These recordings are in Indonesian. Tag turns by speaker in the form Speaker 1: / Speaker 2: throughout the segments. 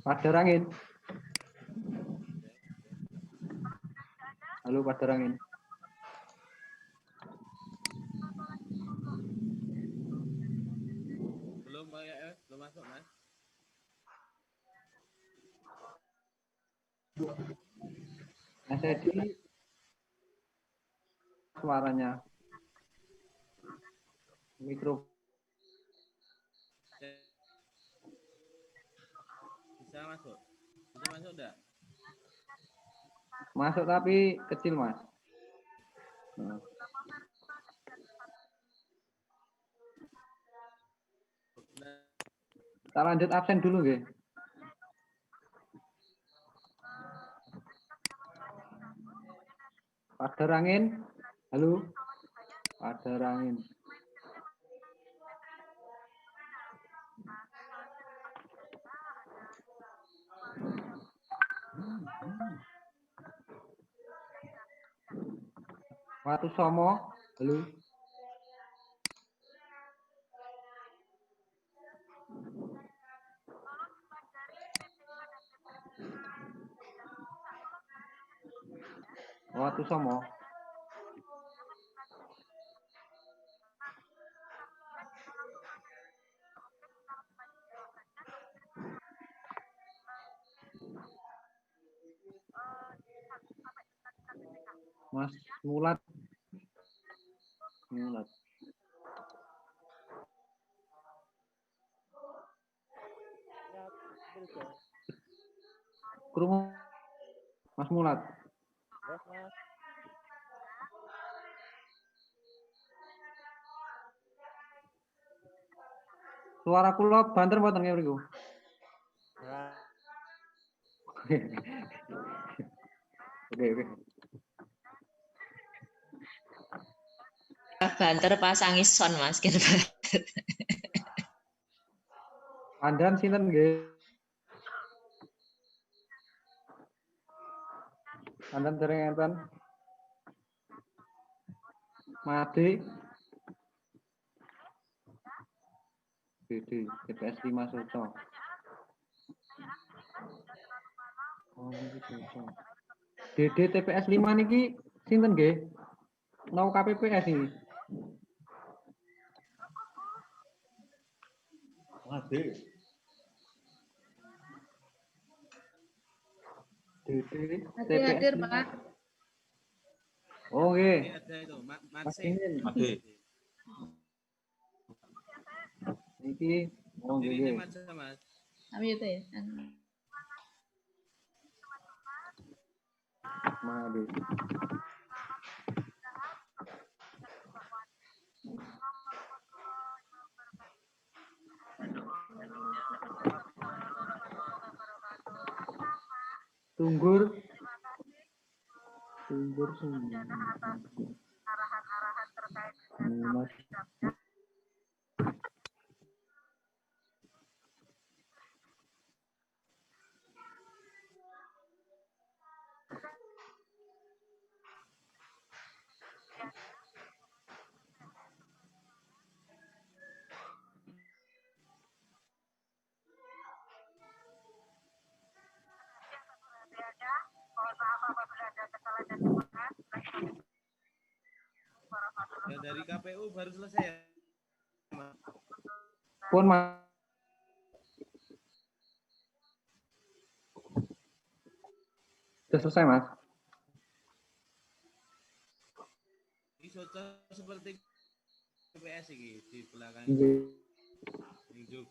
Speaker 1: Pader angin. Halo, pader angin.
Speaker 2: Belum masuk, Mas.
Speaker 1: Mas Edi, suaranya. Mikro.
Speaker 2: Bisa masuk? Bisa masuk enggak?
Speaker 1: Masuk tapi kecil, Mas. Nah. Kita lanjut absen dulu, nggih. Pader angin. Halo. Pader angin. Watu Somo. Halo. Watu Somo. Mas Mulat. Mulat. Krungu Mas Mulat.
Speaker 3: Yes, Mas.
Speaker 1: Suara kula banter mboten nggih mriku. Oke.
Speaker 4: Banter pasangi son, Mas.
Speaker 1: Pandan sinten nggih? Pandan dereng enten. Made. BD TPS 5 Soco. Oh, niki Soco. DD TPS 5 niki sinten nggih? Nau KPPS iki.
Speaker 5: Made.
Speaker 1: DD
Speaker 6: Hadir,
Speaker 1: TPS 5.
Speaker 6: Pak.
Speaker 1: Oh, nggih.
Speaker 2: Ada itu,
Speaker 1: Mas Ingin.
Speaker 5: Made.
Speaker 1: Niki oh nggih.
Speaker 2: Mas.
Speaker 6: Kami itu ya.
Speaker 1: Made. Tunggur semua. Mas.
Speaker 2: Ya, dari KPU baru selesai ya, Mas.
Speaker 1: Pun Mas. Sudah selesai, Mas.
Speaker 2: Ini Soco seperti TPS ini di belakang
Speaker 1: Nggih.
Speaker 2: hijau.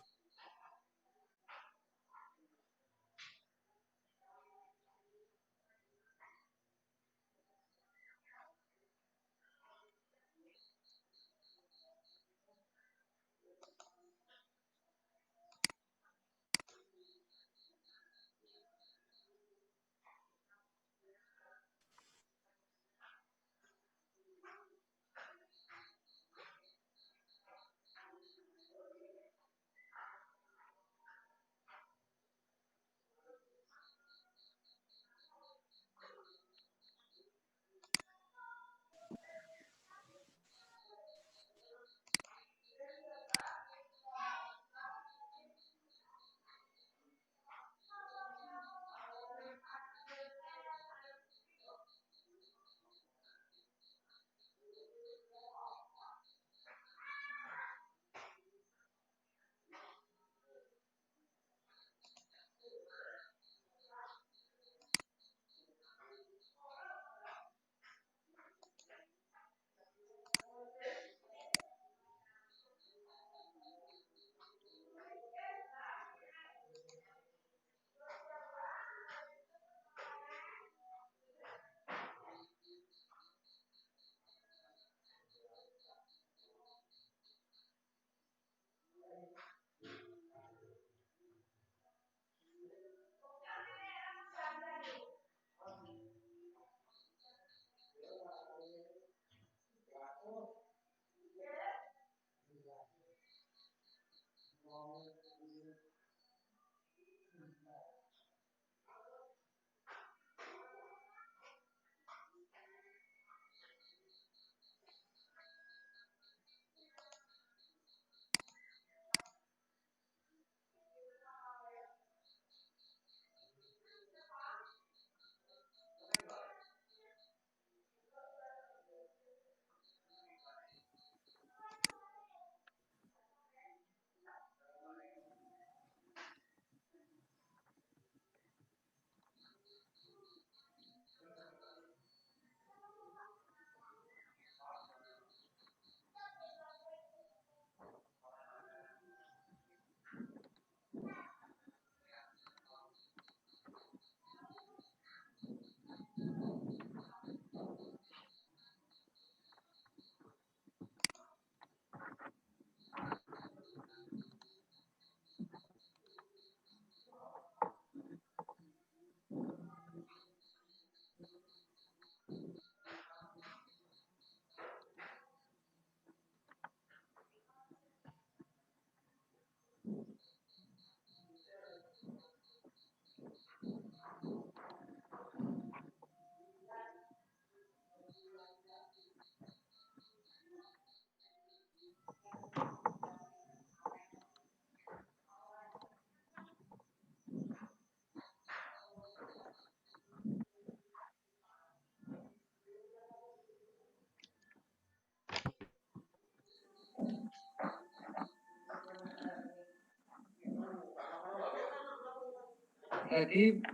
Speaker 1: Jadi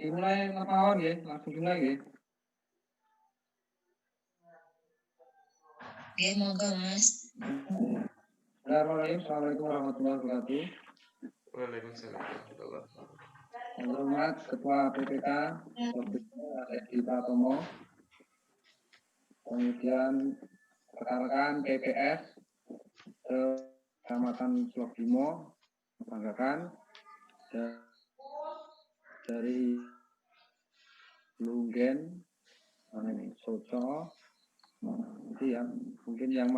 Speaker 1: dimulai ngapain ya? Langsung dimulai ya.
Speaker 4: Oke, monggo Mas.
Speaker 1: Assalamualaikum warahmatullahi wabarakatuh.
Speaker 3: Waalaikumsalam warahmatullahi wabarakatuh.
Speaker 1: Yang terhormat Ketua PPK Dr. Edi Pratomo, kemudian rekan-rekan PPS Kecamatan Slobimo, banggakan dari Lunggen, mana ini Soco, nanti yang mungkin yang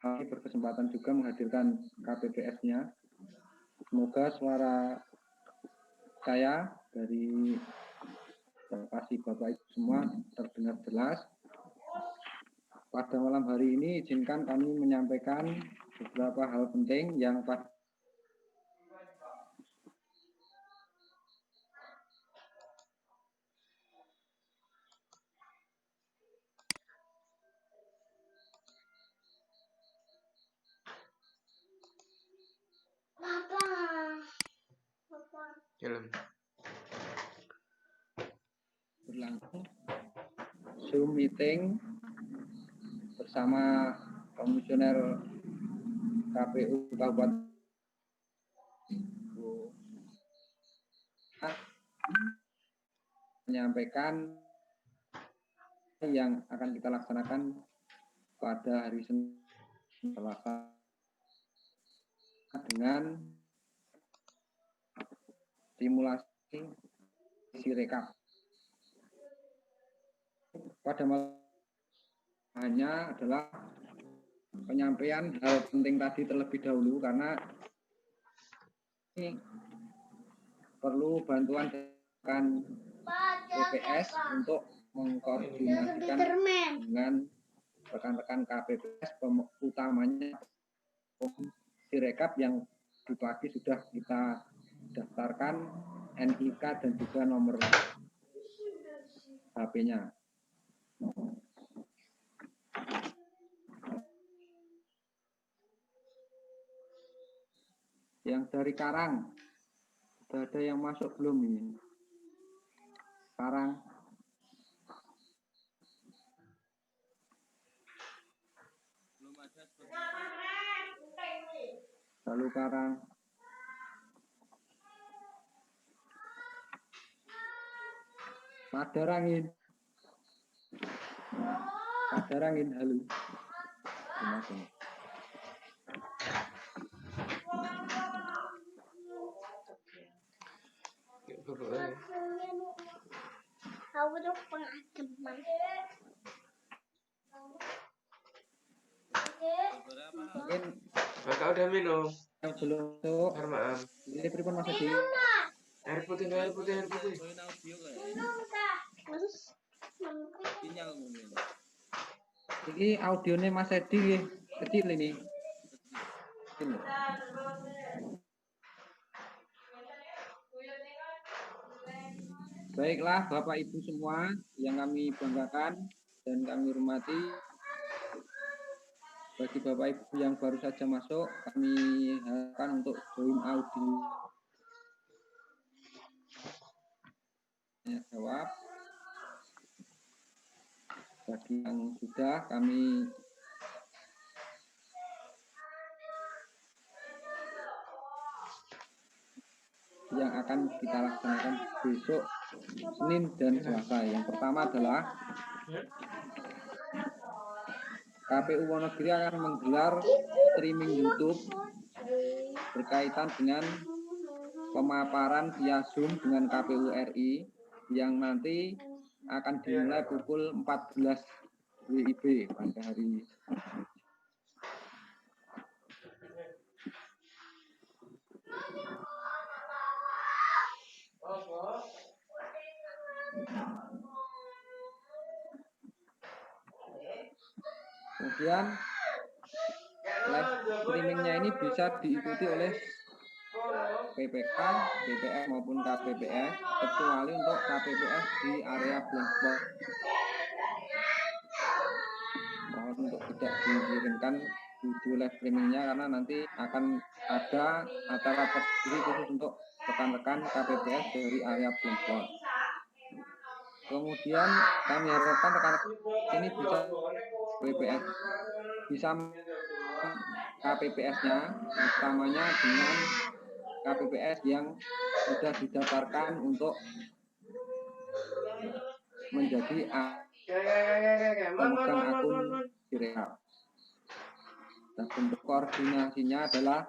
Speaker 1: berkesempatan juga menghadirkan KPPS-nya. Semoga suara saya dari lokasi Bapak Ibu semua terdengar jelas. Pada malam hari ini izinkan kami menyampaikan beberapa hal penting yang
Speaker 3: Film.
Speaker 1: berlangsung Zoom meeting bersama Komisioner KPU Kabupaten menyampaikan yang akan kita laksanakan pada hari Senin Selasa dengan simulasi sirekap. Pada malam hanya adalah penyampaian hal penting tadi terlebih dahulu karena ini perlu bantuan rekan PPS untuk mengkoordinasikan dengan rekan-rekan KPPS utamanya sirekap yang di pagi sudah kita daftarkan NIK dan juga nomor HP-nya. Yang dari Karang, sudah ada yang masuk belum ini? Karang.
Speaker 2: Belum ada.
Speaker 1: Lalu Karang. Padarangin. Padarangin, halo. Terima kasih.
Speaker 5: Aku tuh pengademan.
Speaker 1: Mungkin
Speaker 3: Kakak udah minum.
Speaker 1: yang belum masuk,
Speaker 3: Maaf.
Speaker 1: ini pripun Mas Edi?
Speaker 3: Air putih, air putih, air putih.
Speaker 2: Join audio kayak.
Speaker 5: Terus
Speaker 2: Sinyal mungkin.
Speaker 1: Ini audionya Mas Edi kecil ini. Kecil. Baiklah Bapak Ibu semua yang kami banggakan dan kami hormati. Bagi Bapak Ibu yang baru saja masuk, kami harapkan untuk join audio. Jawab. Bagi yang sudah, kami yang akan kita laksanakan besok Senin dan Selasa. Yang pertama adalah KPU Wonogiri akan menggelar streaming YouTube berkaitan dengan pemaparan via Zoom dengan KPU RI yang nanti akan dimulai pukul 14 WIB pada hari kemudian live streamingnya ini bisa diikuti oleh PPK, BPS maupun KPPS kecuali untuk KPPS di area blank spot. Mohon untuk tidak dikirimkan video live streamingnya karena nanti akan ada acara tersendiri khusus untuk rekan-rekan KPPS dari area Blangspot. Kemudian kami harapkan rekan-rekan ini bisa KPPS bisa KPPS-nya utamanya dengan KPPS yang sudah didaftarkan untuk menjadi pemegang akun Sirekap. Dan bentuk koordinasinya adalah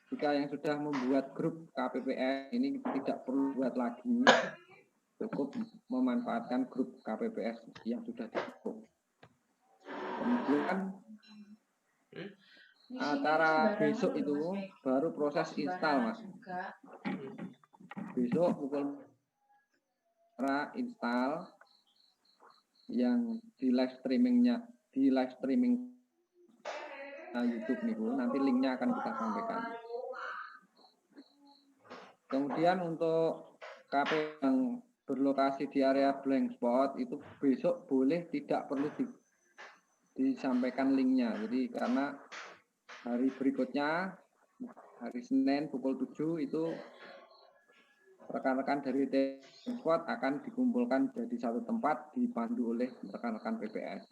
Speaker 1: jika yang sudah membuat grup KPPS ini tidak perlu buat lagi, cukup memanfaatkan grup KPPS yang sudah dibentuk. Kemudian acara besok itu baru proses install, Mas. Besok pukul install yang di live streaming YouTube nih Bu, nanti linknya akan kita sampaikan. Kemudian untuk KP yang berlokasi di area Blangspot itu besok boleh tidak perlu disampaikan linknya. Jadi karena hari berikutnya hari Senin pukul 7 itu rekan-rekan dari Blangspot akan dikumpulkan jadi satu tempat dipandu oleh rekan-rekan PPS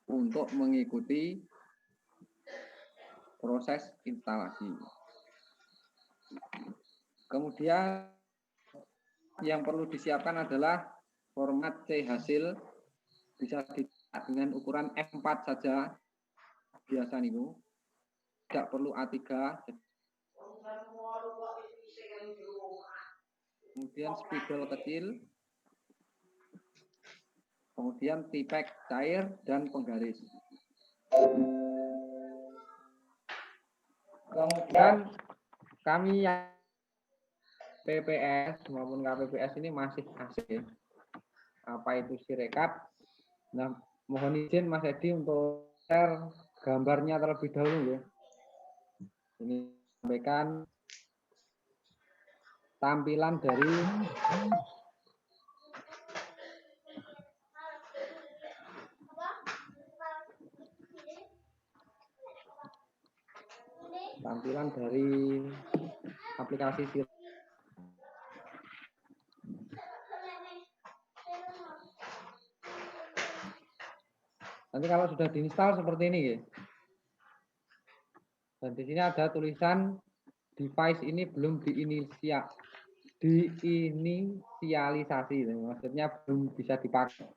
Speaker 1: untuk mengikuti proses instalasi. Kemudian yang perlu disiapkan adalah format C hasil bisa dengan ukuran F4 saja biasa nih Bu. Tidak perlu A3. Kemudian spidol kecil. Kemudian tipek cair dan penggaris. Kemudian kami yang PPS maupun KPPS ini masih asing. Apa itu Sirekap? Nah, mohon izin Mas Edi untuk share gambarnya terlebih dahulu ya. Ini sampaikan tampilan dari aplikasi Sirekap. Nanti kalau sudah diinstal seperti ini ya. Dan di sini ada tulisan device ini belum diinisialisasi, maksudnya belum bisa dipakai.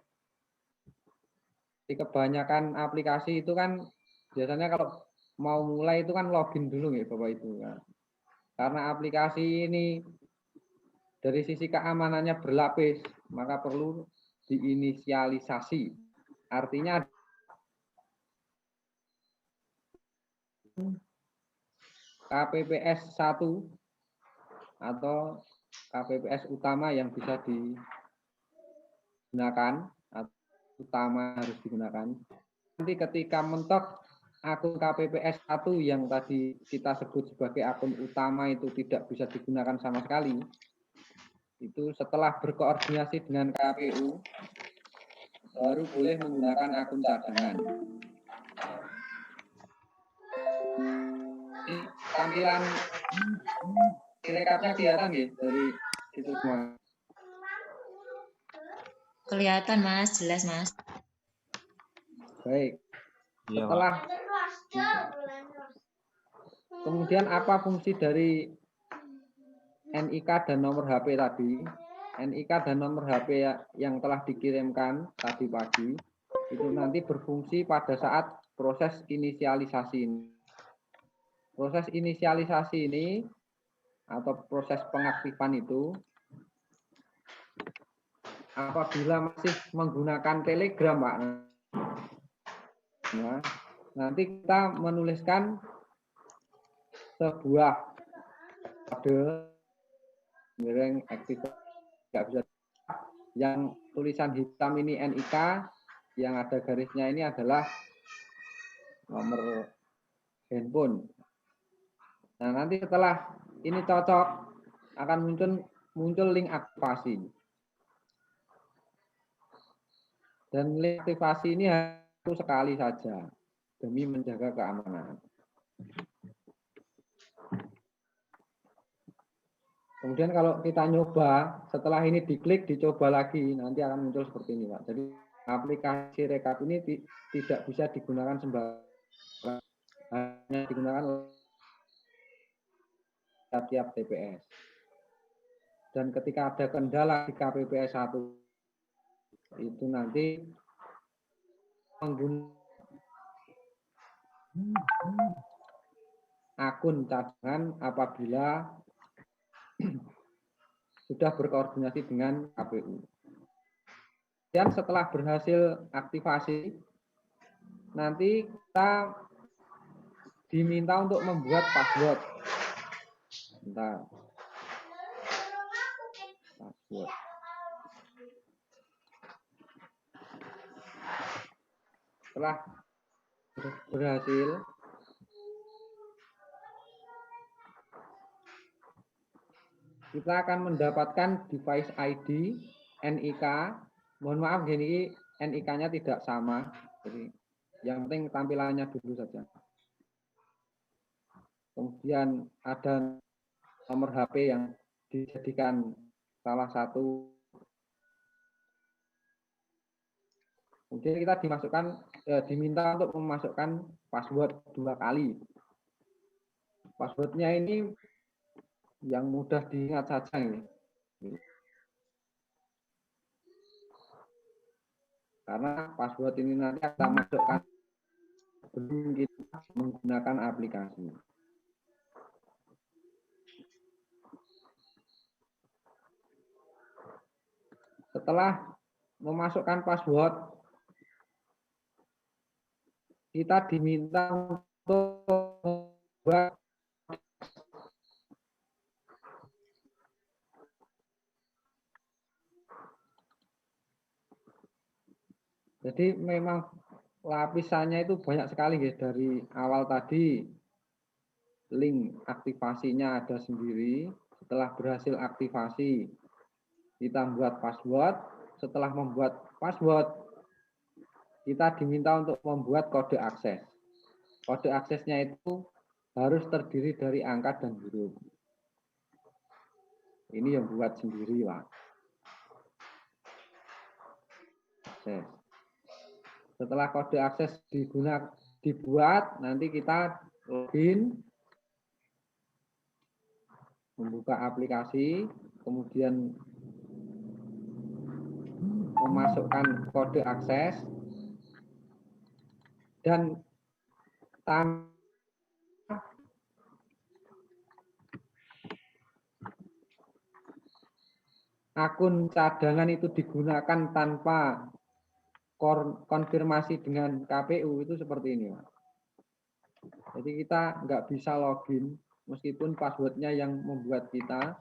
Speaker 1: Di kebanyakan aplikasi itu kan biasanya kalau mau mulai itu kan login dulu ya Bapak Ibu. Karena aplikasi ini dari sisi keamanannya berlapis, maka perlu diinisialisasi. Artinya KPPS 1 atau KPPS utama yang bisa digunakan atau utama harus digunakan. Nanti ketika mentok akun KPPS 1 yang tadi kita sebut sebagai akun utama itu tidak bisa digunakan sama sekali, itu setelah berkoordinasi dengan KPU baru boleh menggunakan akun cadangan. Tampilan Sirekapnya kelihatan ya dari situ semua.
Speaker 4: Kelihatan Mas, jelas Mas.
Speaker 1: Baik. Setelah kemudian apa fungsi dari NIK dan nomor HP tadi? NIK dan nomor HP yang telah dikirimkan tadi pagi itu nanti berfungsi pada saat proses inisialisasi ini. Proses inisialisasi ini atau proses pengaktifan itu apabila masih menggunakan Telegram, Pak. Nah, nanti kita menuliskan sebuah kode miring aktif nggak bisa yang tulisan hitam ini NIK, yang ada garisnya ini adalah nomor handphone. Nah, nanti setelah ini cocok akan muncul link aktivasi. Dan link aktivasi ini hanya sekali saja. demi menjaga keamanan. Kemudian kalau kita nyoba, setelah ini diklik, dicoba lagi, nanti akan muncul seperti ini, Pak. Jadi aplikasi rekap ini tidak bisa digunakan sembarangan, hanya digunakan tiap-tiap TPS. Dan ketika ada kendala di KPPS 1, itu nanti menggunakan akun cadangan apabila sudah berkoordinasi dengan KPU. Dan setelah berhasil aktivasi, nanti kita diminta untuk membuat password. Bentar. Password. Setelah berhasil, kita akan mendapatkan device ID, NIK. Mohon maaf, gini NIK-nya tidak sama. Jadi yang penting tampilannya dulu saja. Kemudian ada nomor HP yang dijadikan salah satu. Kemudian kita diminta untuk memasukkan password 2 kali. Passwordnya ini yang mudah diingat saja ini. Karena password ini nanti kita masukkan sebelum kita menggunakan aplikasi. Setelah memasukkan password, kita diminta untuk membuat jadi memang lapisannya itu banyak sekali guys. Dari awal tadi link aktivasinya ada sendiri. Setelah berhasil aktivasi, kita membuat password. Setelah membuat password, kita diminta untuk membuat kode akses. Kode aksesnya itu harus terdiri dari angka dan huruf. Ini yang buat sendiri, Pak. Akses. Setelah kode akses dibuat, nanti kita login, membuka aplikasi, kemudian memasukkan kode akses, dan akun cadangan itu digunakan tanpa konfirmasi dengan KPU itu seperti ini, Pak. Jadi kita nggak bisa login meskipun passwordnya yang membuat kita,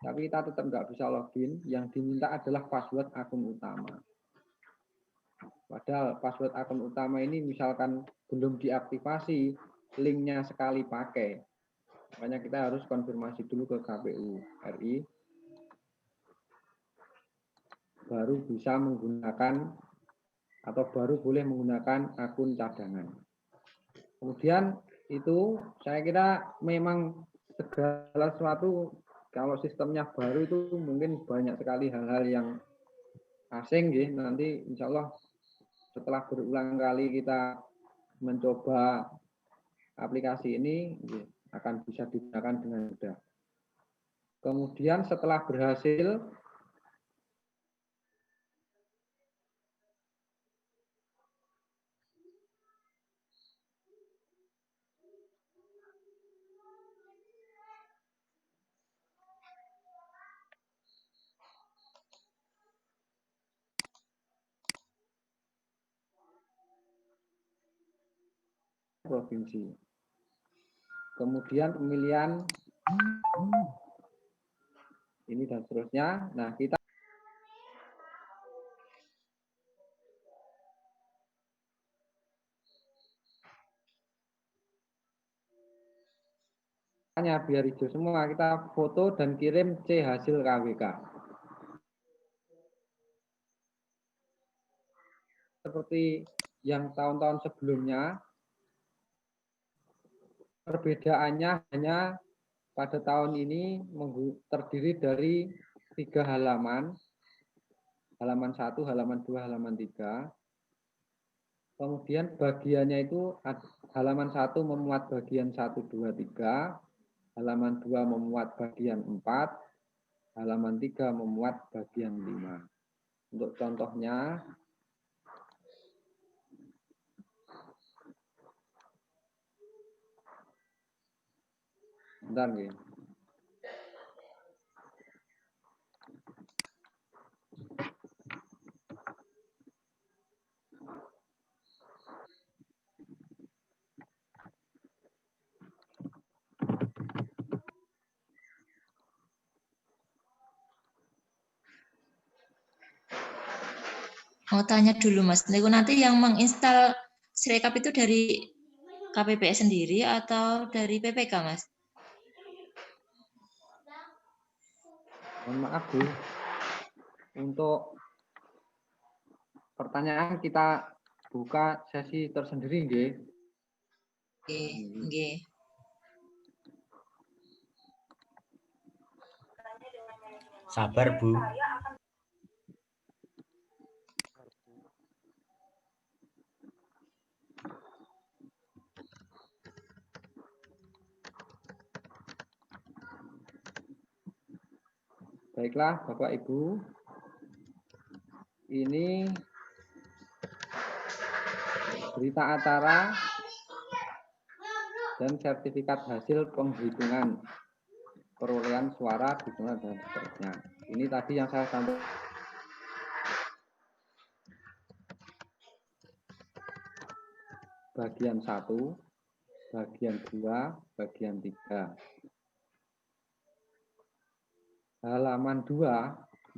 Speaker 1: tapi kita tetap nggak bisa login. Yang diminta adalah password akun utama. Padahal password akun utama ini misalkan belum diaktifasi, linknya sekali pakai. Makanya kita harus konfirmasi dulu ke KPU RI, baru bisa menggunakan atau baru boleh menggunakan akun cadangan. Kemudian itu saya kira memang segala sesuatu kalau sistemnya baru itu mungkin banyak sekali hal-hal yang asing gitu. Nanti insya Allah setelah berulang kali kita mencoba aplikasi ini akan bisa digunakan dengan mudah. Kemudian setelah berhasil, provinsi. Kemudian pemilihan ini dan seterusnya. Nah, kita hanya biar hijau semua, kita foto dan kirim C hasil KWK. Seperti yang tahun-tahun sebelumnya, Perbedaannya hanya pada tahun ini terdiri dari 3 halaman. Halaman 1, halaman 2, halaman 3. Kemudian bagiannya itu halaman 1 memuat bagian 1, 2, 3. Halaman 2 memuat bagian 4. Halaman 3 memuat bagian 5. Untuk contohnya, bentar nih.
Speaker 4: Mau tanya dulu Mas, nanti yang menginstal Sirekap itu dari KPPS sendiri atau dari PPK Mas?
Speaker 1: Mohon maaf Bu, untuk pertanyaan kita buka sesi tersendiri nggih.
Speaker 4: Nggih.
Speaker 7: Sabar Bu.
Speaker 1: Baiklah Bapak Ibu, ini berita acara dan sertifikat hasil penghitungan perolehan suara, dukungan dan seterusnya. Ini tadi yang saya sampaikan. Bagian 1, bagian 2, bagian 3. Halaman 2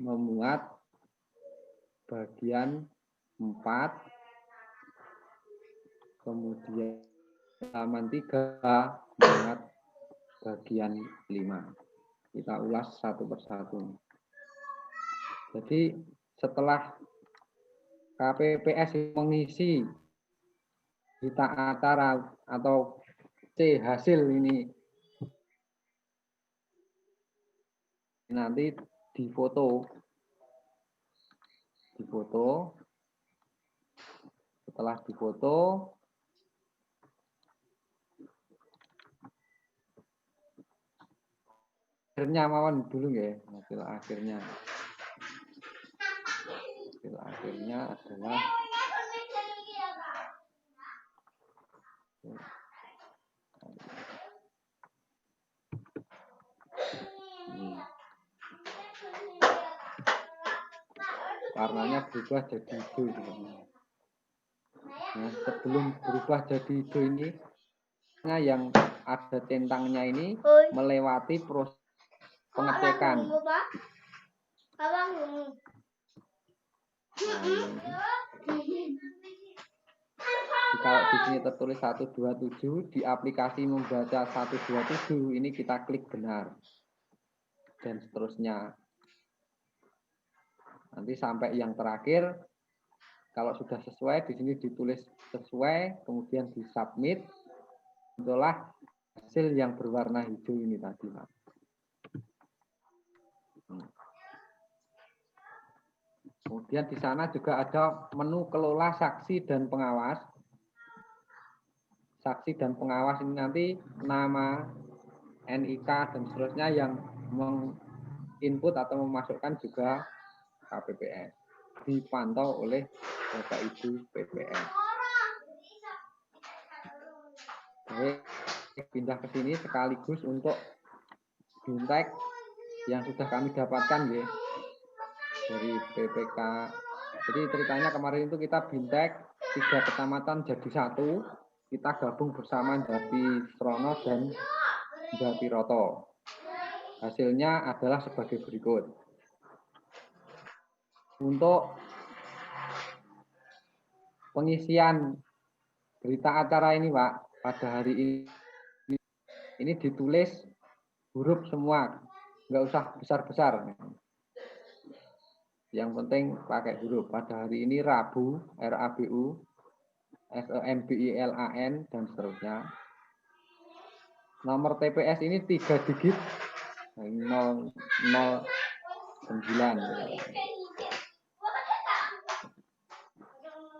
Speaker 1: memuat bagian 4, kemudian halaman 3 memuat bagian 5. Kita ulas satu persatu. Jadi setelah KPPS mengisi berita acara atau C hasil ini nanti difoto. Setelah difoto, akhirnya mawon dulu ya, hasil akhirnya. Hasil akhirnya adalah warnanya berubah jadi hijau. Nah, sebelum berubah jadi hijau ini, yang ada centangnya ini melewati proses pengecekan. Kalau di sini tertulis 127, di aplikasi membaca 127, ini kita klik benar. Dan seterusnya. Nanti sampai yang terakhir, kalau sudah sesuai, di sini ditulis sesuai, kemudian disubmit, itulah hasil yang berwarna hijau ini tadi, Pak. Kemudian di sana juga ada menu kelola saksi dan pengawas. Saksi dan pengawas ini nanti nama, NIK, dan seterusnya yang menginput atau memasukkan juga KPPS. Dipantau oleh Bapak Ibu PPS. Baik, pindah ke sini sekaligus untuk bintek yang sudah kami dapatkan ya, dari PPK. Jadi ceritanya kemarin itu kita bintek 3 kecamatan jadi 1. Kita gabung bersama Jati Srono dan Jati Roto. Hasilnya adalah sebagai berikut. Untuk pengisian berita acara ini, Pak, pada hari ini ditulis huruf semua, nggak usah besar-besar. Yang penting pakai huruf. Pada hari ini Rabu, RABU, SEMBILAN, dan seterusnya. Nomor TPS ini 3 digit 009.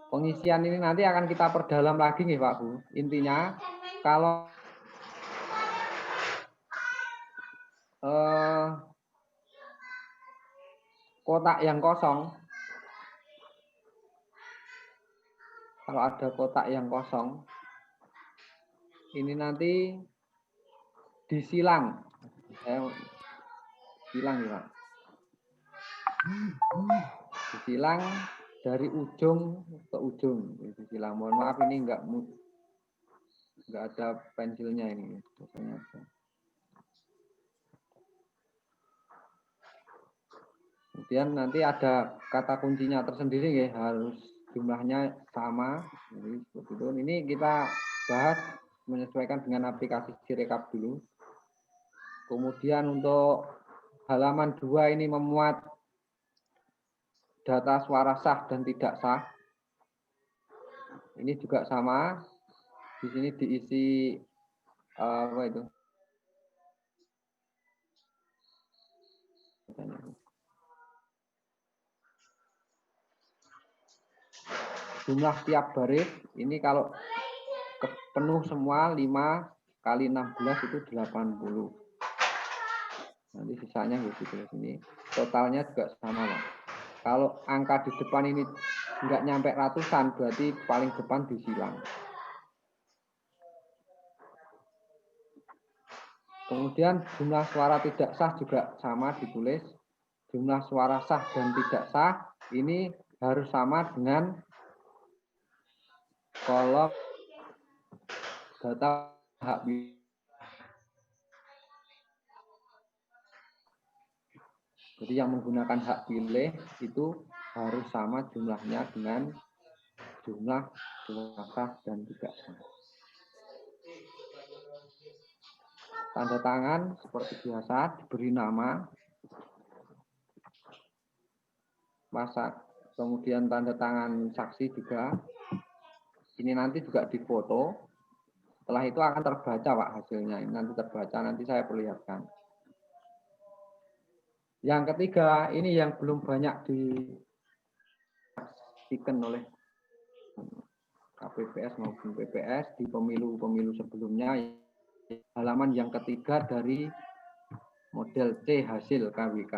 Speaker 1: Pengisian ini nanti akan kita perdalam lagi nih Pak Bu. Intinya kalau kotak yang kosong, kalau ada kotak yang kosong, ini nanti disilang. Silang ya Pak. Disilang dari ujung ke ujung. Disilang. Mohon maaf ini enggak ada pensilnya ini. Kemudian nanti ada kata kuncinya tersendiri ya, harus jumlahnya sama. Jadi seperti itu. Ini kita bahas menyesuaikan dengan aplikasi Sirekap dulu. Kemudian untuk halaman 2 ini memuat data suara sah dan tidak sah. Ini juga sama. Di sini diisi apa itu? Jumlah tiap baris ini kalau penuh semua 5 kali 16 itu 80. Nanti sisanya gitu di sini. Totalnya juga sama Pak. Kalau angka di depan ini enggak nyampe ratusan, berarti paling depan disilang. Kemudian jumlah suara tidak sah juga sama ditulis. Jumlah suara sah dan tidak sah ini harus sama dengan kolom data hak pilih. Jadi yang menggunakan hak pilih itu harus sama jumlahnya dengan jumlah suara sah dan tidak sah. Tanda tangan seperti biasa diberi nama, masa, kemudian tanda tangan saksi juga. Ini nanti juga difoto. Setelah itu akan terbaca Pak hasilnya. Ini nanti terbaca, nanti saya perlihatkan. Yang ketiga, ini yang belum banyak disaksikan oleh KPPS maupun PPS di pemilu-pemilu sebelumnya. Halaman yang ketiga dari model C hasil KWK,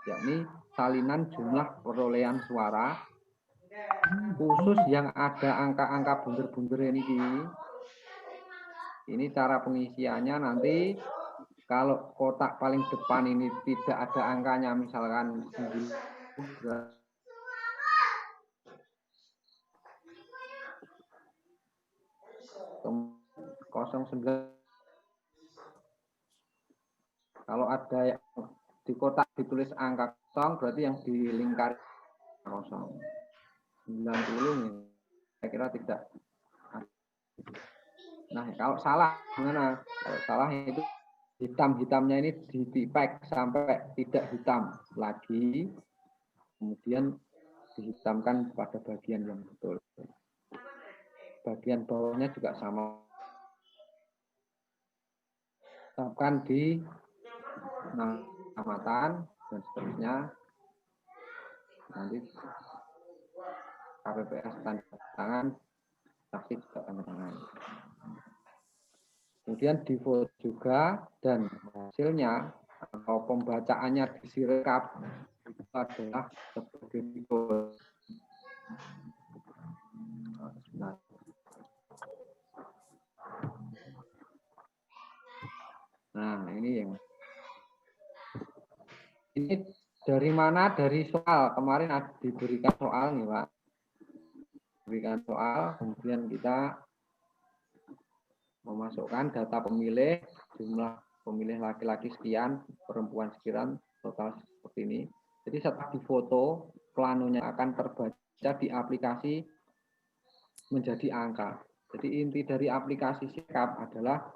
Speaker 1: yakni salinan jumlah perolehan suara khusus yang ada angka-angka bunder-bunder ini cara pengisiannya nanti kalau kotak paling depan ini tidak ada angkanya, misalkan 09. Kalau ada yang di kotak ditulis angka kosong, berarti yang dilingkari kosong. 90 saya kira tidak. Nah, kalau salah gimana? Kalau salah itu hitam-hitamnya ini ditipek sampai tidak hitam lagi, kemudian dihitamkan pada bagian yang betul. Bagian bawahnya juga sama. Tetapkan di kecamatan dan seterusnya. Nanti KPPS tanda tangan, saksi juga tanda tangan. Kemudian difoto juga dan hasilnya atau pembacaannya di Sirekap itu adalah sebagai berikut. Nah, ini dari mana? Dari soal. Kemarin diberikan soal nih, Pak. Diberikan soal, kemudian kita memasukkan data pemilih, jumlah pemilih laki-laki sekian, perempuan sekian, total seperti ini. Jadi setelah difoto, planonya akan terbaca di aplikasi menjadi angka. Jadi inti dari aplikasi Sirekap adalah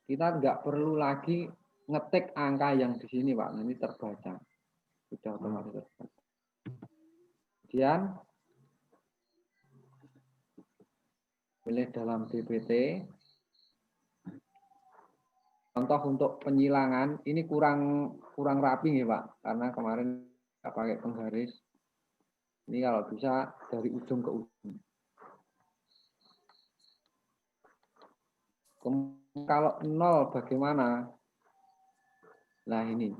Speaker 1: kita nggak perlu lagi ngetik angka yang di sini, Pak. Nanti terbaca. Sudah otomatis terbaca. Kemudian pilih dalam DPT. contoh untuk penyilangan ini kurang rapi nih Pak, karena kemarin nggak pakai penggaris. Ini kalau bisa dari ujung ke ujung. Kalau 0 bagaimana? Nah ini.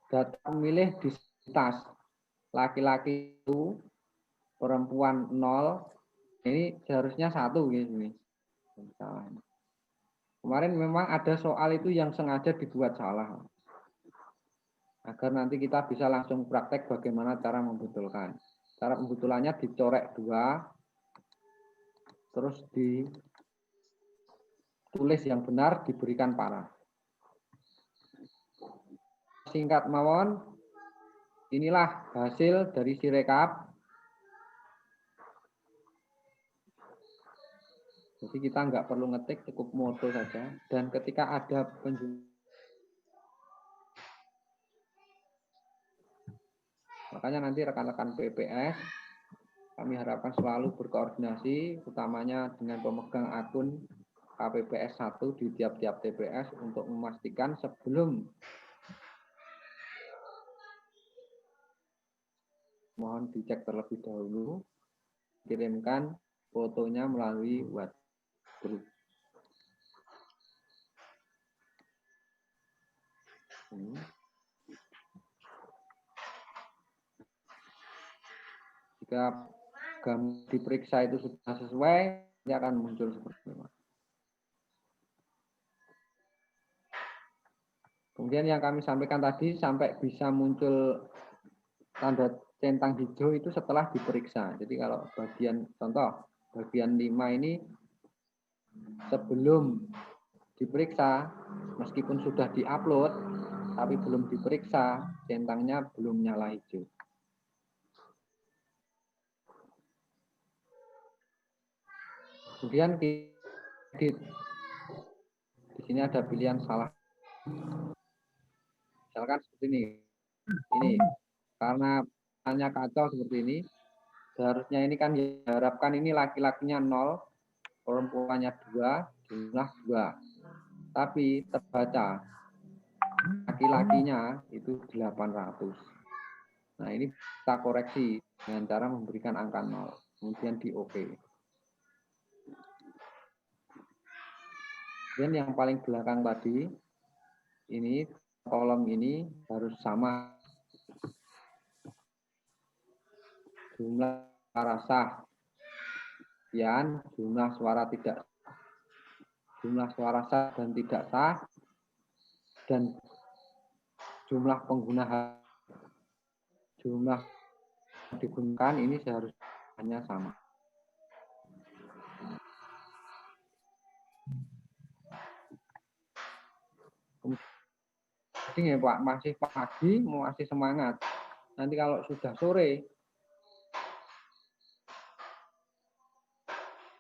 Speaker 1: Data pemilih disabilitas. Laki-laki itu, perempuan 0, ini seharusnya 1 gini. Kemarin memang ada soal itu yang sengaja dibuat salah. Agar nanti kita bisa langsung praktek bagaimana cara membetulkan. Cara pembetulannya dicorek 2, terus ditulis yang benar, diberikan panah. Singkat mawon, inilah hasil dari Sirekap. Jadi kita nggak perlu ngetik, cukup moto saja. Dan ketika ada penjelasan, makanya nanti rekan-rekan PPS, kami harapkan selalu berkoordinasi, utamanya dengan pemegang akun KPPS 1 di tiap-tiap TPS untuk memastikan sebelum mohon dicek terlebih dahulu, kirimkan fotonya melalui WhatsApp group. Jika diperiksa itu sudah sesuai, dia akan muncul seperti ini. Kemudian yang kami sampaikan tadi, sampai bisa muncul tanda centang hijau itu setelah diperiksa. Jadi kalau bagian, contoh, bagian 5 ini sebelum diperiksa, meskipun sudah diupload, tapi belum diperiksa, centangnya belum nyala hijau. Kemudian di sini ada pilihan salah. Misalkan seperti ini karena hanya kacau seperti ini, seharusnya ini kan diharapkan ini laki-lakinya 0, perempuannya 2, jumlah 2. Tapi terbaca laki-lakinya itu 800. Nah ini kita koreksi dengan cara memberikan angka 0, kemudian di OK. Dan yang paling belakang tadi, ini kolom ini harus sama. Jumlah suara sah, sekian, jumlah suara tidak, jumlah suara sah dan tidak sah, dan jumlah pengguna hak, jumlah yang digunakan ini seharusnya sama. Jadi ya Pak, masih pagi, masih semangat. Nanti kalau sudah sore,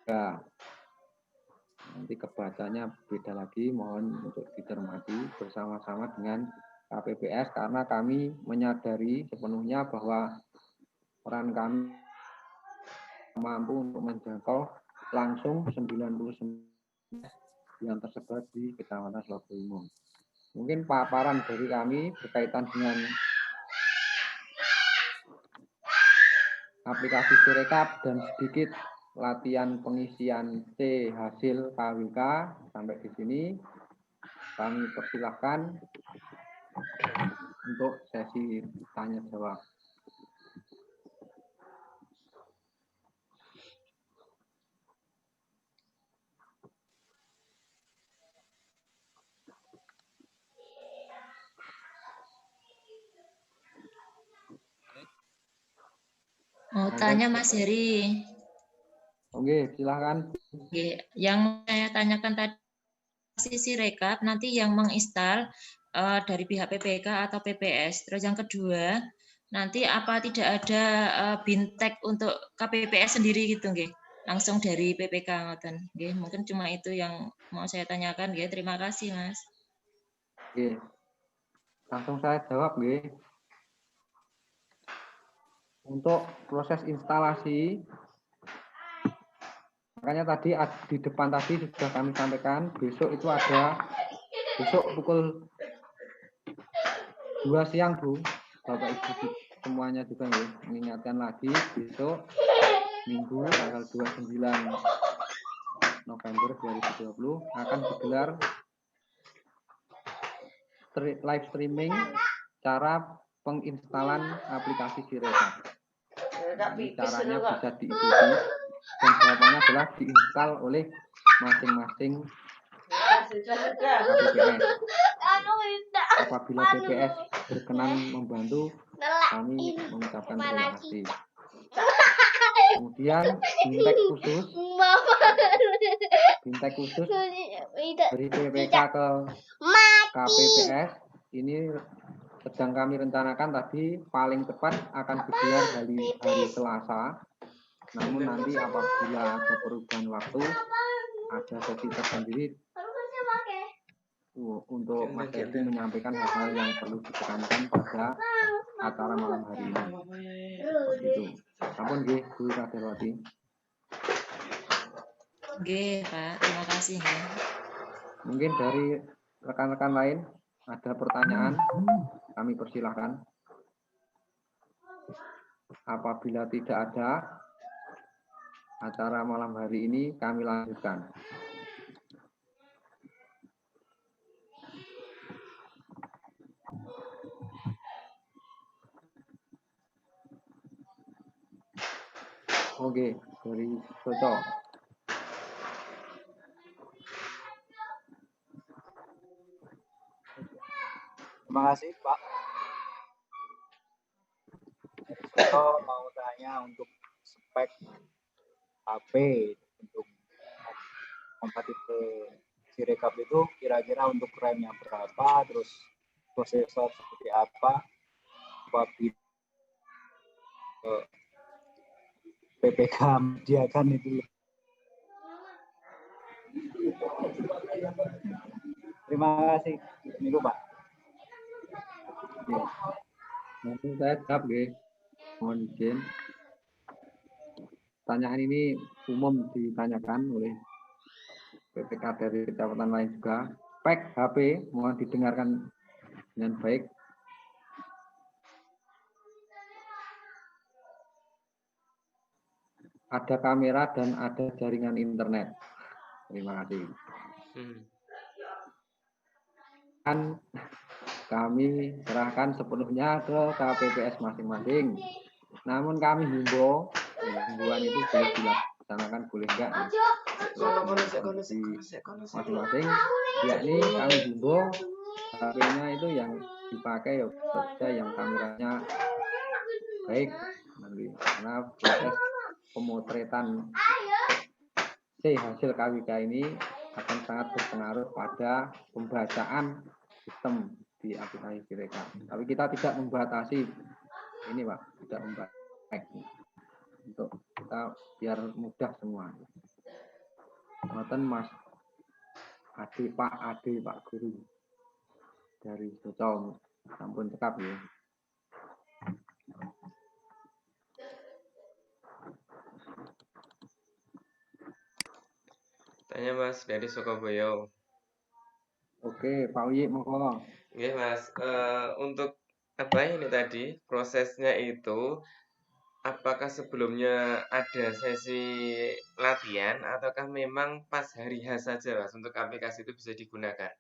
Speaker 1: ya, nanti kebacanya beda lagi. Mohon untuk dicermati bersama-sama dengan KPPS, karena kami menyadari sepenuhnya bahwa peran kami mampu untuk menjangkau langsung 99 yang tersebar di Kecamatan Sloboimung. Mungkin paparan dari kami berkaitan dengan aplikasi Sirekap dan sedikit latihan pengisian C hasil KWK sampai di sini. Kami persilahkan untuk sesi tanya jawab.
Speaker 4: Mau tanya Mas Heri.
Speaker 1: Oke, silakan.
Speaker 4: Oke, yang saya tanyakan tadi Sirekap nanti yang menginstal dari pihak PPK atau PPS. Terus yang kedua, nanti apa tidak ada bintek untuk KPPS sendiri gitu nggih? Langsung dari PPK ngoten. Nggih, mungkin cuma itu yang mau saya tanyakan nggih. Terima kasih, Mas.
Speaker 1: Oke. Langsung saya jawab nggih. Untuk proses instalasi Makanya tadi di depan tadi sudah kami sampaikan, besok itu ada, besok pukul 2 siang Bu, Bapak Ibu semuanya juga ya, mengingatkan lagi besok Minggu tanggal 29 November 2020 akan digelar live streaming cara penginstalan aplikasi Sirekap. Ini caranya bisa diikuti dan jawabannya adalah diinstal oleh masing-masing KPPS. Apabila BPS berkenan membantu, kami mengucapkan terima kasih. Kemudian bintek khusus dari PPK ke KPPS ini sedang kami rencanakan tadi paling tepat akan digelar hari Selasa. Namun nanti apabila ada perubahan waktu, ada sesi tersendiri untuk Mas Edi menyampaikan hal-hal yang perlu ditekankan pada acara malam hari ini. Seperti itu. Ampun nggih, Bu Kaderwati.
Speaker 4: Nggih, Pak. Terima kasih ya.
Speaker 1: Mungkin dari rekan-rekan lain ada pertanyaan, kami persilahkan. Apabila tidak ada, acara malam hari ini kami lanjutkan. Oke, dari Soco.
Speaker 7: Terima kasih Pak. Saya mau tanya untuk spek HP untuk kompatibel Sirekap itu kira-kira untuk RAM-nya berapa, terus prosesor seperti apa, apabila PPK menyediakan itu. Terima kasih. Ini Pak.
Speaker 1: Nanti saya jawab nggih. Mohon izin. Pertanyaan ini umum ditanyakan oleh PPK dari kecamatan lain juga. Spek HP mohon didengarkan dengan baik. Ada kamera dan ada jaringan internet. Terima kasih. Kan kami serahkan sepenuhnya ke KPPS masing-masing. Namun kami himbau, himbauan itu boleh dilaksanakan, boleh enggak di masing-masing. Yakni kami himbau HP-nya itu yang dipakai saja yang kameranya baik, karena proses pemotretan hasil KWK ini akan sangat berpengaruh pada pembacaan sistem di aplikasi Sirekap. Tapi kita tidak membatasi ini Pak, tidak membatasi untuk kita biar mudah semua. Ngoten Mas Ade Pak Guru dari Socom sampun cekap ya.
Speaker 3: Tanya Mas dari Surabaya.
Speaker 1: Oke, Pak Uyi monggo.
Speaker 3: Oke Mas, untuk apa ini tadi prosesnya itu, apakah sebelumnya ada sesi latihan ataukah memang pas hari H saja Mas untuk aplikasi itu bisa digunakan?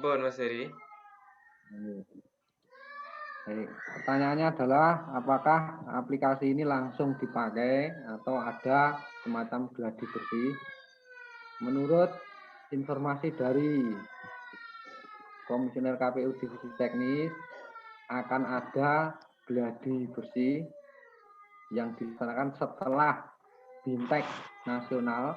Speaker 3: Bon Mas Heri.
Speaker 1: Baik, pertanyaannya adalah apakah aplikasi ini langsung dipakai atau ada semacam gladi bersih? Menurut informasi dari Komisioner KPU Divisi Teknis, akan ada gladi bersih yang dilaksanakan setelah Bintek Nasional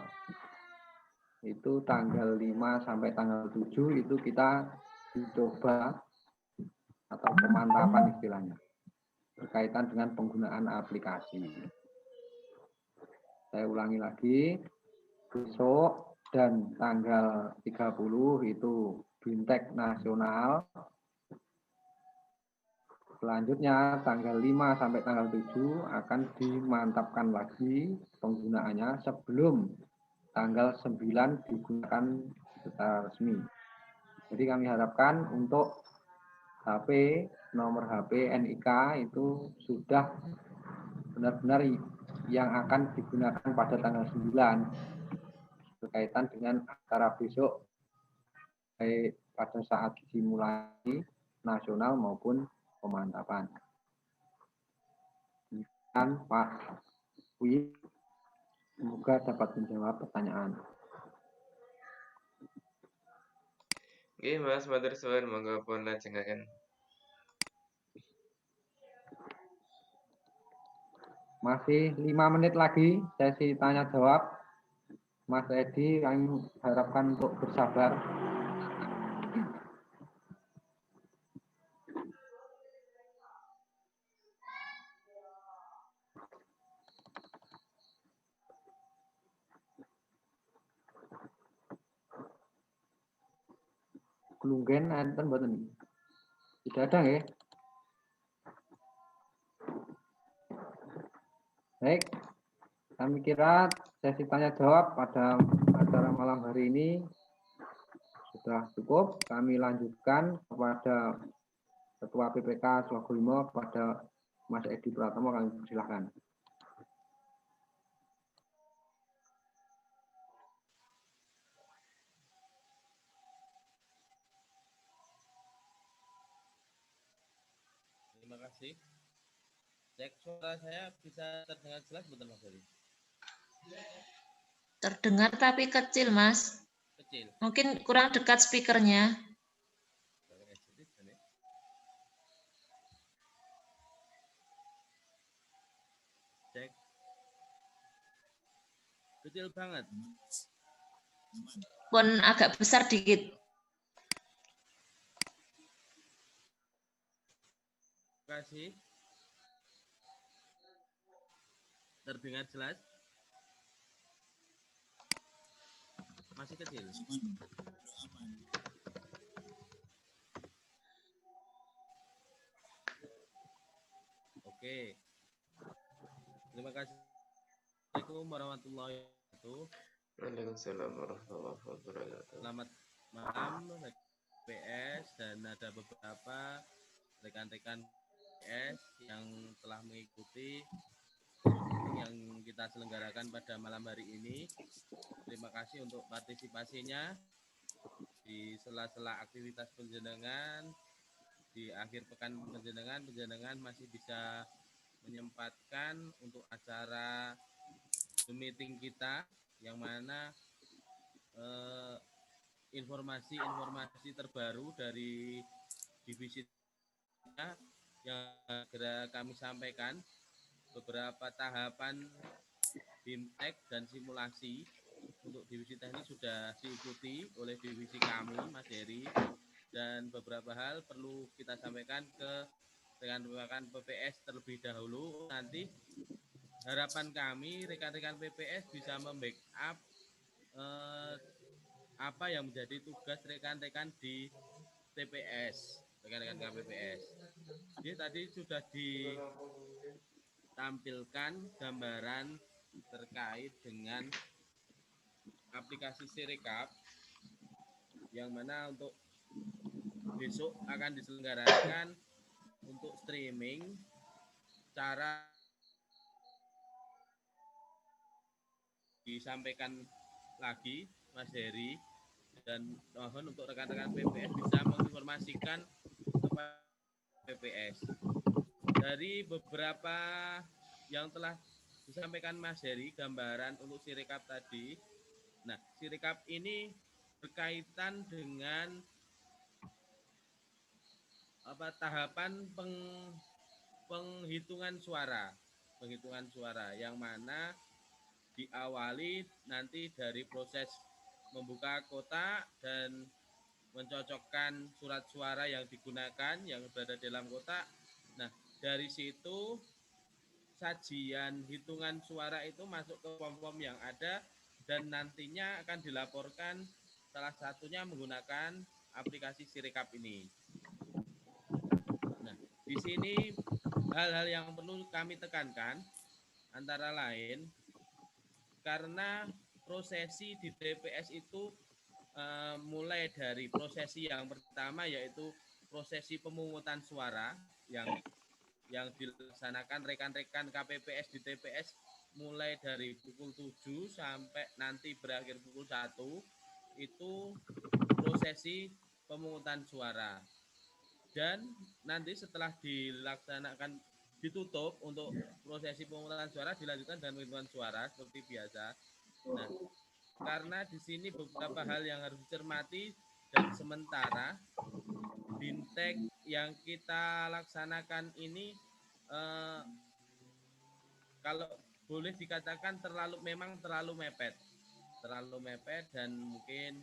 Speaker 1: itu tanggal 5 sampai tanggal 7 itu kita dicoba atau pemantapan istilahnya berkaitan dengan penggunaan aplikasi. Saya ulangi lagi, besok dan tanggal 30 itu Bintek Nasional Selanjutnya tanggal 5 sampai tanggal 7 akan dimantapkan lagi penggunaannya sebelum tanggal 9 digunakan secara resmi. Jadi kami harapkan untuk HP, nomor HP NIK itu sudah benar-benar yang akan digunakan pada tanggal 9 berkaitan dengan acara besok baik pada saat simulasi nasional maupun pemantapan. Dan Pak Wi, semoga dapat menjawab pertanyaan.
Speaker 3: Oke, Mas matur suwun, monggo pun lajengaken.
Speaker 1: Masih 5 menit lagi sesi tanya jawab. Mas Edi, kami harapkan untuk bersabar. Kelunggen enten mboten iki? Tidak ada nggih? Baik. Kami kira sesi tanya jawab pada acara malam hari ini sudah cukup. Kami lanjutkan kepada Ketua PPK Swakulimo, kepada Mas Edi Pratomo, kami persilahkan.
Speaker 2: Terima kasih. Cek suara saya bisa terdengar jelas betul Mas Heri?
Speaker 4: Terdengar tapi kecil, Mas.
Speaker 2: Kecil.
Speaker 4: Mungkin kurang dekat speakernya.
Speaker 2: Cek. Kecil banget.
Speaker 4: Pun agak besar dikit.
Speaker 2: Terima kasih. Terdengar jelas? Masih kecil. Oke. Terima kasih. Assalamualaikum warahmatullahi wabarakatuh.
Speaker 3: Waalaikumsalam warahmatullahi wabarakatuh.
Speaker 2: Selamat malam PS, dan ada beberapa rekan-rekan PS yang telah mengikuti yang kita selenggarakan pada malam hari ini. Terima kasih untuk partisipasinya di sela-sela aktivitas penjenengan. Di akhir pekan penjenengan masih bisa menyempatkan untuk acara Zoom meeting kita, yang mana informasi-informasi terbaru dari divisi yang segera kami sampaikan. Beberapa tahapan BIMTEK dan simulasi untuk divisi teknik sudah diikuti oleh divisi kami, Mas Heri, dan beberapa hal perlu kita sampaikan ke rekan-rekan PPS terlebih dahulu. Nanti harapan kami rekan-rekan PPS bisa membackup apa yang menjadi tugas rekan-rekan di TPS, rekan-rekan KPPS. Jadi tadi sudah ditampilkan gambaran terkait dengan aplikasi Sirekap, yang mana untuk besok akan diselenggarakan untuk streaming. Cara disampaikan lagi Mas Heri, dan mohon untuk rekan-rekan PPS bisa menginformasikan kepada PPS. Dari beberapa yang telah disampaikan Mas Heri, gambaran untuk Sirekap tadi. Nah, Sirekap ini berkaitan dengan tahapan penghitungan suara, yang mana diawali nanti dari proses membuka kotak dan mencocokkan surat suara yang digunakan yang berada dalam kotak. Nah, dari situ sajian hitungan suara itu masuk ke form-form yang ada dan nantinya akan dilaporkan, salah satunya menggunakan aplikasi Sirekap ini. Nah, di sini hal-hal yang perlu kami tekankan antara lain karena prosesi di TPS itu mulai dari prosesi yang pertama yaitu prosesi pemungutan suara yang dilaksanakan rekan-rekan KPPS di TPS mulai dari pukul 7 sampai nanti berakhir pukul 1 itu prosesi pemungutan suara. Dan nanti setelah dilaksanakan ditutup untuk prosesi pemungutan suara dilanjutkan dengan penghitungan suara seperti biasa. Nah, karena di sini beberapa hal yang harus dicermati dan sementara bintek yang kita laksanakan ini kalau boleh dikatakan memang terlalu mepet dan mungkin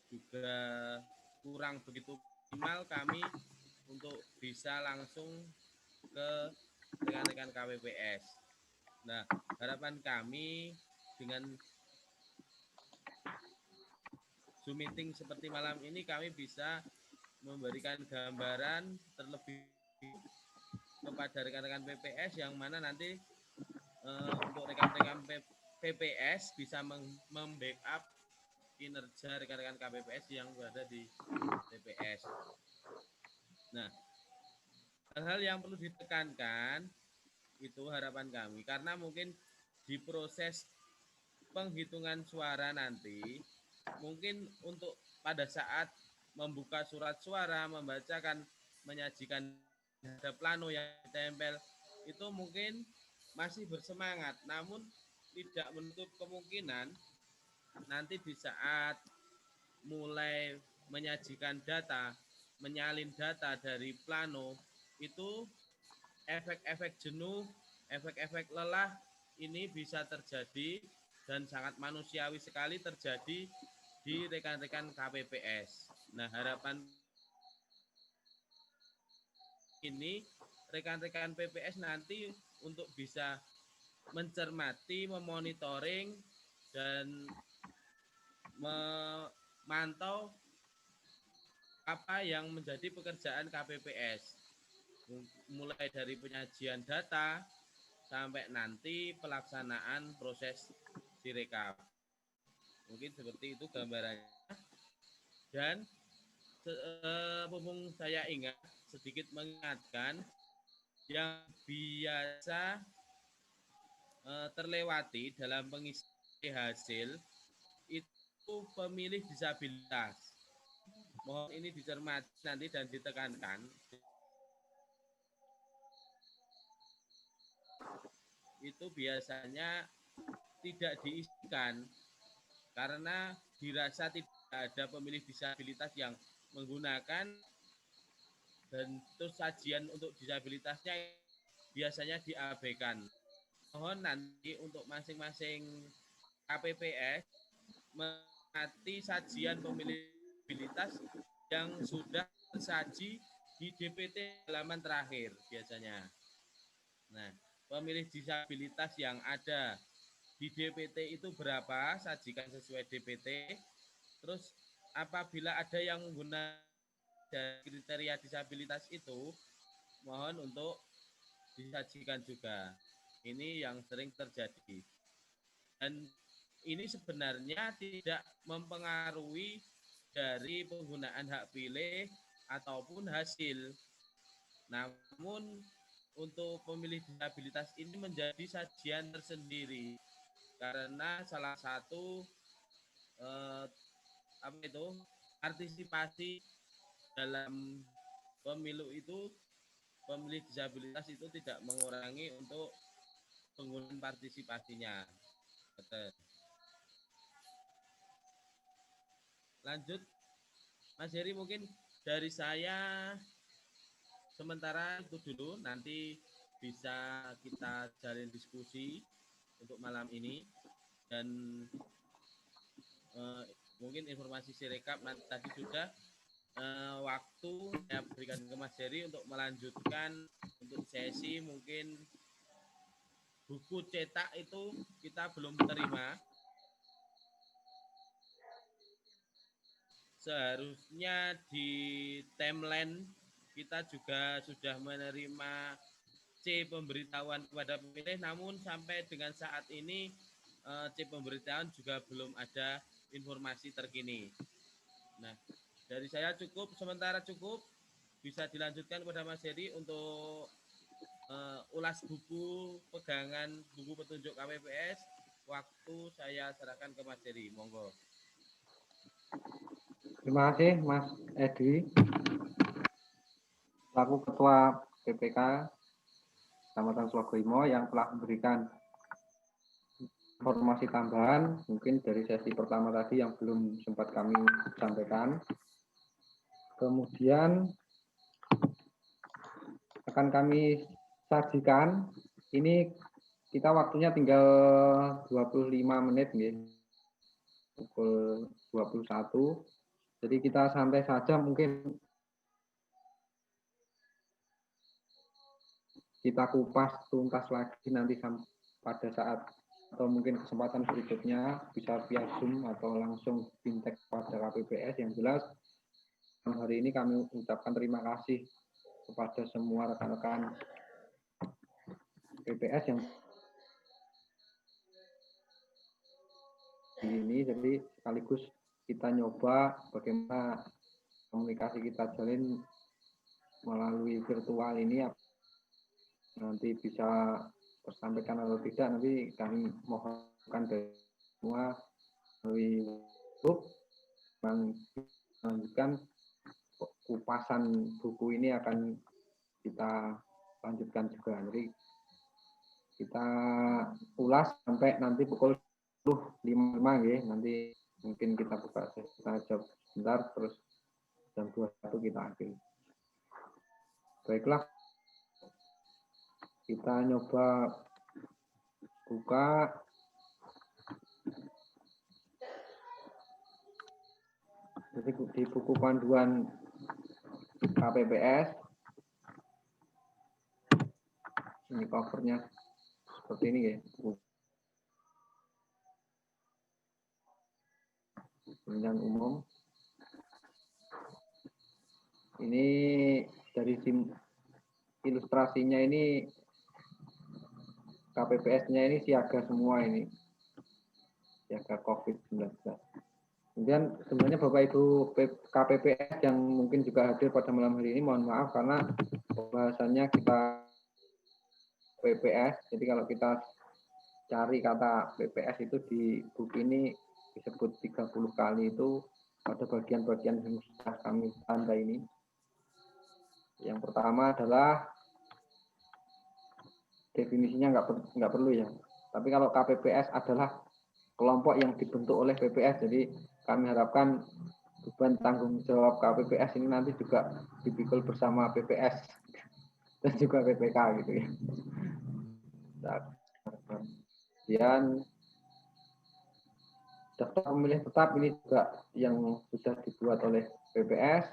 Speaker 2: juga kurang begitu optimal kami untuk bisa langsung ke rekan-rekan KPPS. Nah, harapan kami dengan Zoom meeting seperti malam ini kami bisa memberikan gambaran terlebih kepada rekan-rekan PPS yang mana nanti untuk rekan-rekan PPS bisa membackup kinerja rekan-rekan KPPS yang berada di TPS. Nah, hal-hal yang perlu ditekankan itu harapan kami karena mungkin di proses penghitungan suara nanti mungkin untuk pada saat membuka surat suara, membacakan, menyajikan ada plano yang ditempel itu mungkin masih bersemangat, namun tidak menutup kemungkinan nanti di saat mulai menyajikan data, menyalin data dari plano itu efek-efek jenuh, efek-efek lelah ini bisa terjadi dan sangat manusiawi sekali terjadi di rekan-rekan KPPS. Nah, harapan ini rekan-rekan PPS nanti untuk bisa mencermati, memonitoring dan memantau apa yang menjadi pekerjaan KPPS mulai dari penyajian data sampai nanti pelaksanaan proses sirekap. Mungkin seperti itu gambarannya. Dan mumpung saya ingat sedikit mengingatkan yang biasa terlewati dalam pengisian hasil itu pemilih disabilitas. Mohon ini dicermati nanti dan ditekankan. Itu biasanya tidak diisikan karena dirasa tidak ada pemilih disabilitas yang menggunakan dan terus sajian untuk disabilitasnya biasanya diabaikan. Mohon nanti untuk masing-masing KPPS menghati sajian pemilih disabilitas yang sudah tersaji di DPT halaman terakhir biasanya. Nah, pemilih disabilitas yang ada di DPT itu berapa, sajikan sesuai DPT. Terus apabila ada yang menggunakan kriteria disabilitas itu, mohon untuk disajikan juga. Ini yang sering terjadi. Dan ini sebenarnya tidak mempengaruhi dari penggunaan hak pilih ataupun hasil. Namun untuk pemilih disabilitas ini menjadi sajian tersendiri karena salah satu partisipasi dalam pemilu itu pemilih disabilitas itu tidak mengurangi untuk penggunaan partisipasinya. Lanjut, Mas Heri, mungkin dari saya sementara itu dulu, nanti bisa kita jalin diskusi untuk malam ini dan mungkin informasi sirekap nanti tadi sudah waktu saya berikan ke Mas Heri untuk melanjutkan untuk sesi mungkin buku cetak itu kita belum terima. Seharusnya di timeline kita juga sudah menerima C pemberitahuan kepada pemilih, namun sampai dengan saat ini C pemberitahuan juga belum ada informasi terkini. Nah, dari saya cukup, sementara cukup. Bisa dilanjutkan kepada Mas Heri untuk ulas buku pegangan buku petunjuk KPPS. Waktu saya serahkan ke Mas Heri, monggo.
Speaker 1: Terima kasih Mas Edi, selaku Ketua PPK Kecamatan Slogoimo yang telah memberikan informasi tambahan mungkin dari sesi pertama tadi yang belum sempat kami sampaikan. Kemudian akan kami sajikan, ini kita waktunya tinggal 25 menit nih, pukul 21. Jadi kita santai saja, mungkin kita kupas tuntas lagi nanti pada saat atau mungkin kesempatan berikutnya bisa via Zoom atau langsung fintech pada KPPS. Yang jelas hari ini kami ucapkan terima kasih kepada semua rekan-rekan PPS yang ini, jadi sekaligus kita nyoba bagaimana komunikasi kita jalin melalui virtual ini, nanti bisa tersampaikan atau tidak nanti kami mohonkan dari semua melalui YouTube. Melanjutkan kupasan buku ini akan kita lanjutkan juga. Jadi kita ulas sampai nanti pukul 5 ya. Nanti mungkin kita buka kita jawab sebentar, terus jam 21 kita akhiri. Baiklah, kita nyoba buka. Jadi di buku panduan KPPS, ini covernya seperti ini ya, pemilihan umum. Ini dari ilustrasinya ini KPPS-nya ini siaga semua ini, siaga COVID-19. Kemudian sebenarnya Bapak Ibu KPPS yang mungkin juga hadir pada malam hari ini, mohon maaf karena pembahasannya kita PPS. Jadi kalau kita cari kata PPS itu di buku ini disebut 30 kali, itu pada bagian-bagian yang sudah kami tanda ini. Yang pertama adalah definisinya nggak perlu ya. Tapi kalau KPPS adalah kelompok yang dibentuk oleh PPS, jadi kami harapkan beban tanggung jawab KPPS ini nanti juga dipikul bersama PPS dan juga PPK gitu ya. Kemudian daftar pemilih tetap ini juga yang sudah dibuat oleh PPS.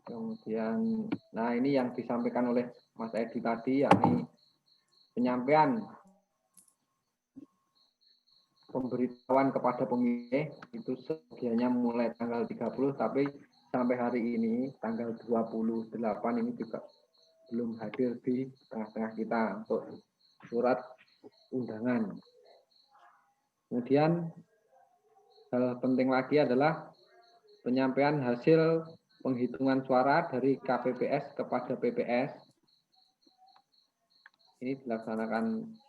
Speaker 1: Kemudian, nah ini yang disampaikan oleh Mas Edi tadi, yakni penyampaian pemberitahuan kepada pemilih itu sedianya mulai tanggal 30, tapi sampai hari ini tanggal 28 ini juga belum hadir di tengah-tengah kita untuk surat undangan. Kemudian hal penting lagi adalah penyampaian hasil penghitungan suara dari KPPS kepada PPS. Ini dilaksanakan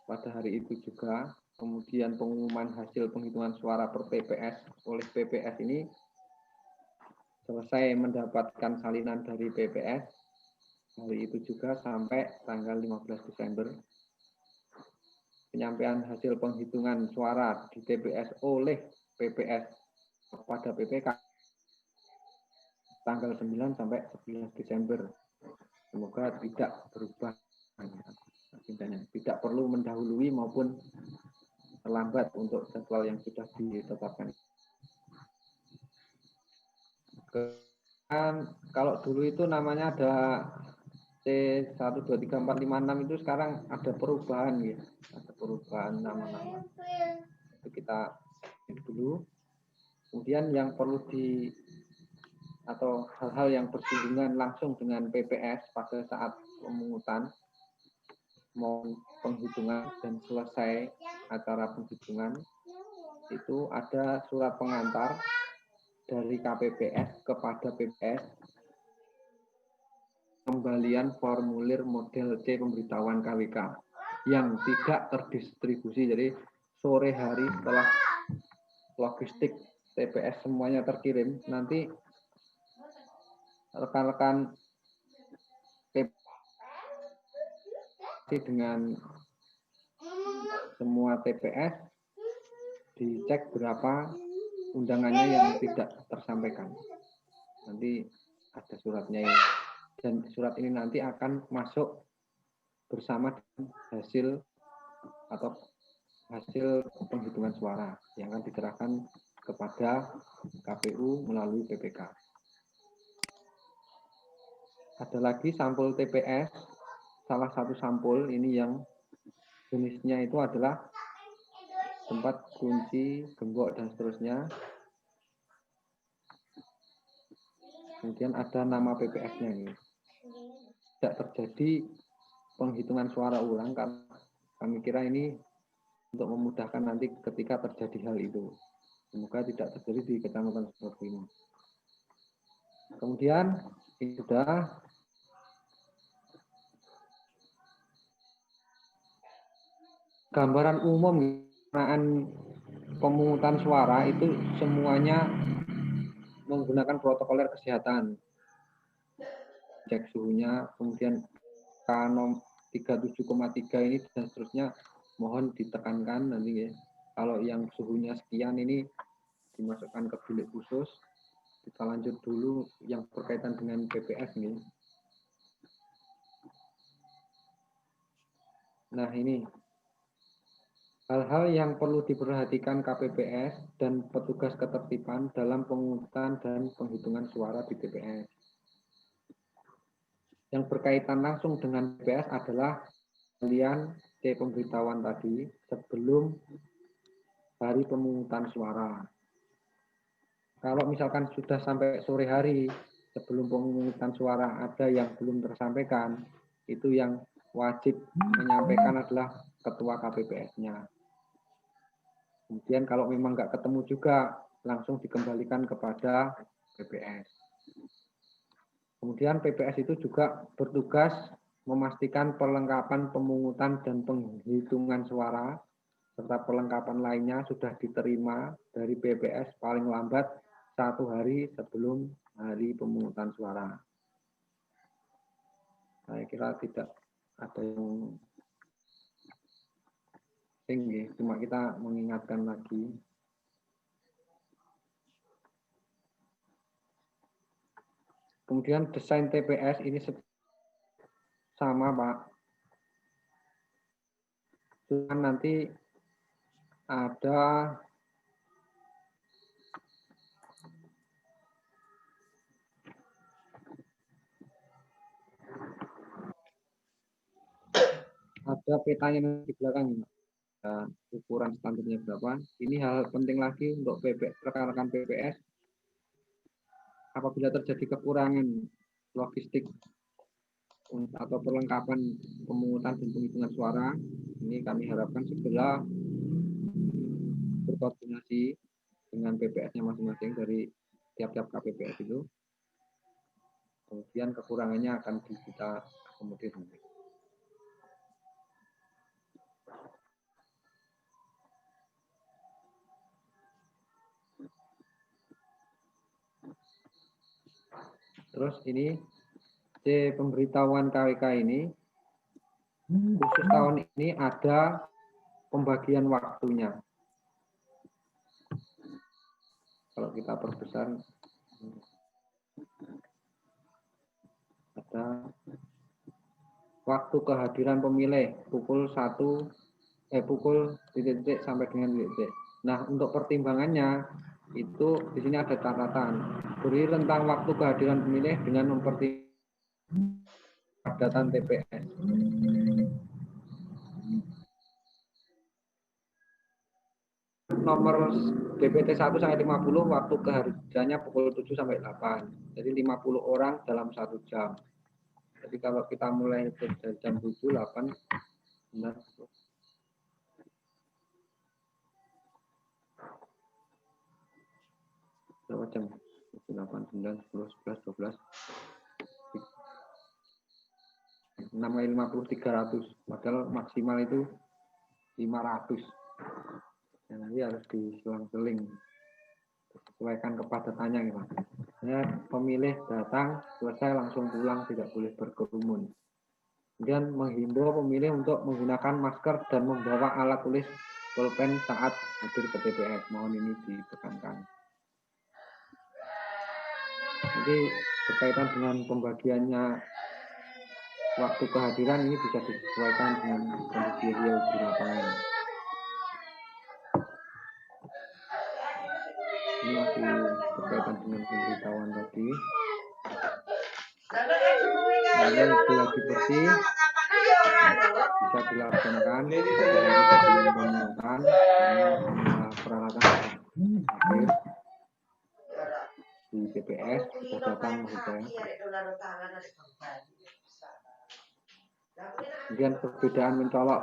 Speaker 1: pada hari itu juga. Kemudian pengumuman hasil penghitungan suara per PPS oleh PPS ini selesai mendapatkan salinan dari PPS hari itu juga sampai tanggal 15 Desember. Penyampaian hasil penghitungan suara di TPS oleh PPS kepada PPK tanggal 9 sampai 11 Desember. Semoga tidak berubah. Tidak perlu mendahului maupun terlambat untuk jadwal yang sudah ditetapkan. Kalau dulu itu namanya ada C1234566 itu sekarang ada perubahan ya, ada perubahan nama-nama. Itu kita dulu. Kemudian yang perlu atau hal-hal yang bersinggungan langsung dengan PPS pada saat pemungutan mau penghitungan dan selesai acara penghitungan itu ada surat pengantar dari KPPS kepada PPS kembalian formulir model C pemberitahuan KWK yang tidak terdistribusi. Jadi sore hari setelah logistik TPS semuanya terkirim, nanti rekan-rekan dengan semua TPS dicek berapa undangannya yang tidak tersampaikan. Nanti ada suratnya ini. Dan surat ini nanti akan masuk bersama dengan hasil atau hasil penghitungan suara yang akan diserahkan kepada KPU melalui PPK. Ada lagi sampul TPS, salah satu sampul ini yang jenisnya itu adalah tempat kunci, gembok, dan seterusnya. Kemudian ada nama PPS-nya ini. Tidak terjadi penghitungan suara ulang karena kami kira ini untuk memudahkan nanti ketika terjadi hal itu. Semoga tidak terjadi di kecamatan seperti ini. Kemudian ini sudah gambaran umum pelaksanaan pemungutan suara itu semuanya menggunakan protokoler kesehatan. Cek suhunya, kemudian K 37,3 ini dan seterusnya mohon ditekankan nanti ya. Kalau yang suhunya sekian ini dimasukkan ke bilik khusus. Kita lanjut dulu yang berkaitan dengan PPS ini. Nah ini hal-hal yang perlu diperhatikan KPPS dan petugas ketertiban dalam pemungutan dan penghitungan suara di TPS. Yang berkaitan langsung dengan PPS adalah pembelian C pemberitahuan tadi sebelum hari pemungutan suara. Kalau misalkan sudah sampai sore hari sebelum pemungutan suara ada yang belum tersampaikan, itu yang wajib menyampaikan adalah ketua KPPS-nya. Kemudian kalau memang nggak ketemu juga, langsung dikembalikan kepada PPS. Kemudian PPS itu juga bertugas memastikan perlengkapan pemungutan dan penghitungan suara, serta perlengkapan lainnya sudah diterima dari PPS paling lambat 1 hari sebelum hari pemungutan suara. Saya kira tidak ada yang tinggi, cuma kita mengingatkan lagi. Kemudian desain TPS ini sama, Pak. Cuma nanti ada petanya di belakang ini. Ukuran standarnya berapa. Ini hal penting lagi untuk rekan-rekan PPS. Apabila terjadi kekurangan logistik atau perlengkapan pemungutan dan penghitungan suara, ini kami harapkan segera berkoordinasi dengan PPS-nya masing-masing dari tiap-tiap KPPS itu. Kemudian kekurangannya akan kita akomodir. Terus ini C pemberitahuan KWK ini khusus tahun ini ada pembagian waktunya. Kalau kita perbesar ada waktu kehadiran pemilih pukul titik sampai dengan titik. Nah, untuk pertimbangannya itu di sini ada catatan. Beri rentang waktu kehadiran pemilih dengan mempertimbangkan padatan TPS. nomor DPT 1 sampai 50 waktu kehadirannya pukul 7 sampai 8. Jadi 50 orang dalam 1 jam. Jadi kalau kita mulai dari jam 7, 8, 9, 10. Berapa jam? 8, 9, 10, 11, 12. 6 kali 50, 300. Padahal maksimal itu 500. Dan nanti harus diselang-seling. Sesuaikan kepadatannya. Gitu. Ya, pemilih datang, selesai langsung pulang, tidak boleh berkerumun. Kemudian menghimbau pemilih untuk menggunakan masker dan membawa alat tulis pulpen saat hadir ke TPS. Mohon ini ditekankan. Jadi berkaitan dengan pembagiannya waktu kehadiran ini bisa disesuaikan dengan kondisi real di lapangan. Ini masih berkaitan dengan pemberitahuan tadi. Kemudian geladi bersih bisa dilaksanakan sebelum pemungutan karena semua peralatan hadir di TPS sudah datang maksud saya. Kemudian perbedaan mencolok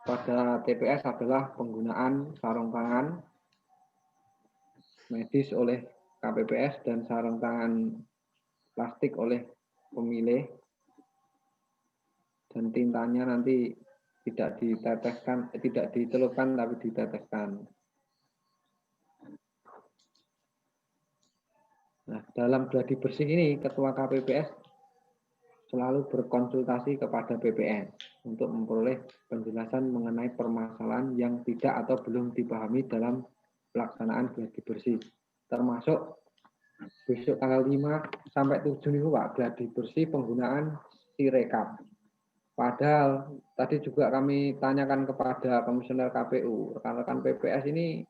Speaker 1: pada TPS adalah penggunaan sarung tangan medis oleh KPPS dan sarung tangan plastik oleh pemilih, dan tintanya nanti tidak diteteskan, tidak dicelupkan tapi diteteskan. Nah, dalam gladi bersih ini Ketua KPPS selalu berkonsultasi kepada PPS untuk memperoleh penjelasan mengenai permasalahan yang tidak atau belum dipahami dalam pelaksanaan gladi bersih, termasuk besok tanggal 5 sampai 7 minggu Pak, gladi bersih penggunaan Sirekap. Padahal tadi juga kami tanyakan kepada komisioner KPU, rekan-rekan PPS ini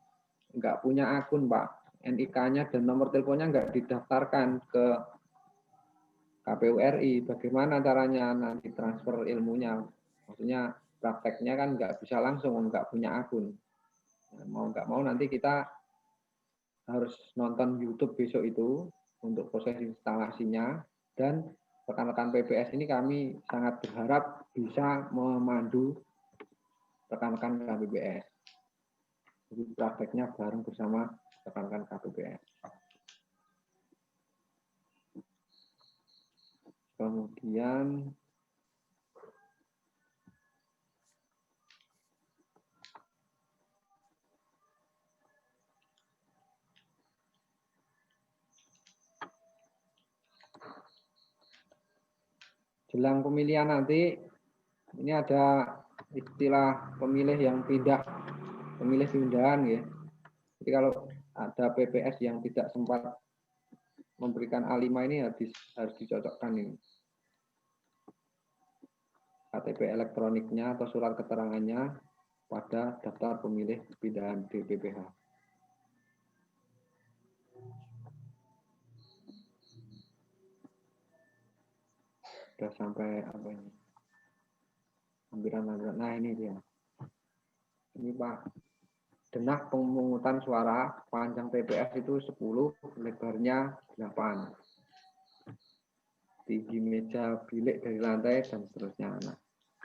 Speaker 1: nggak punya akun Pak, NIK-nya dan nomor teleponnya nggak didaftarkan ke KPU RI. Bagaimana caranya nanti transfer ilmunya? Maksudnya prakteknya kan nggak bisa langsung, nggak punya akun. Nah, mau nggak mau nanti kita harus nonton YouTube besok itu untuk proses instalasinya, dan rekan-rekan PPS ini kami sangat berharap bisa memandu rekan-rekan KPPS. Jadi prakteknya bareng bersama rekan-rekan KPPS. Kemudian jelang pemilihan nanti, ini ada istilah pemilih yang pindah, pemilih pindahan ya. Jadi kalau ada PPS yang tidak sempat memberikan A5 ini harus dicocokkan ini. KTP elektroniknya atau surat keterangannya pada daftar pemilih pindahan DPPH. Sudah sampai apa ini? Hampiran. Nah ini dia. Ini Pak, denah pemungutan suara panjang TPS itu 10, lebarnya 8. Tinggi meja bilik dari lantai dan seterusnya. Nah,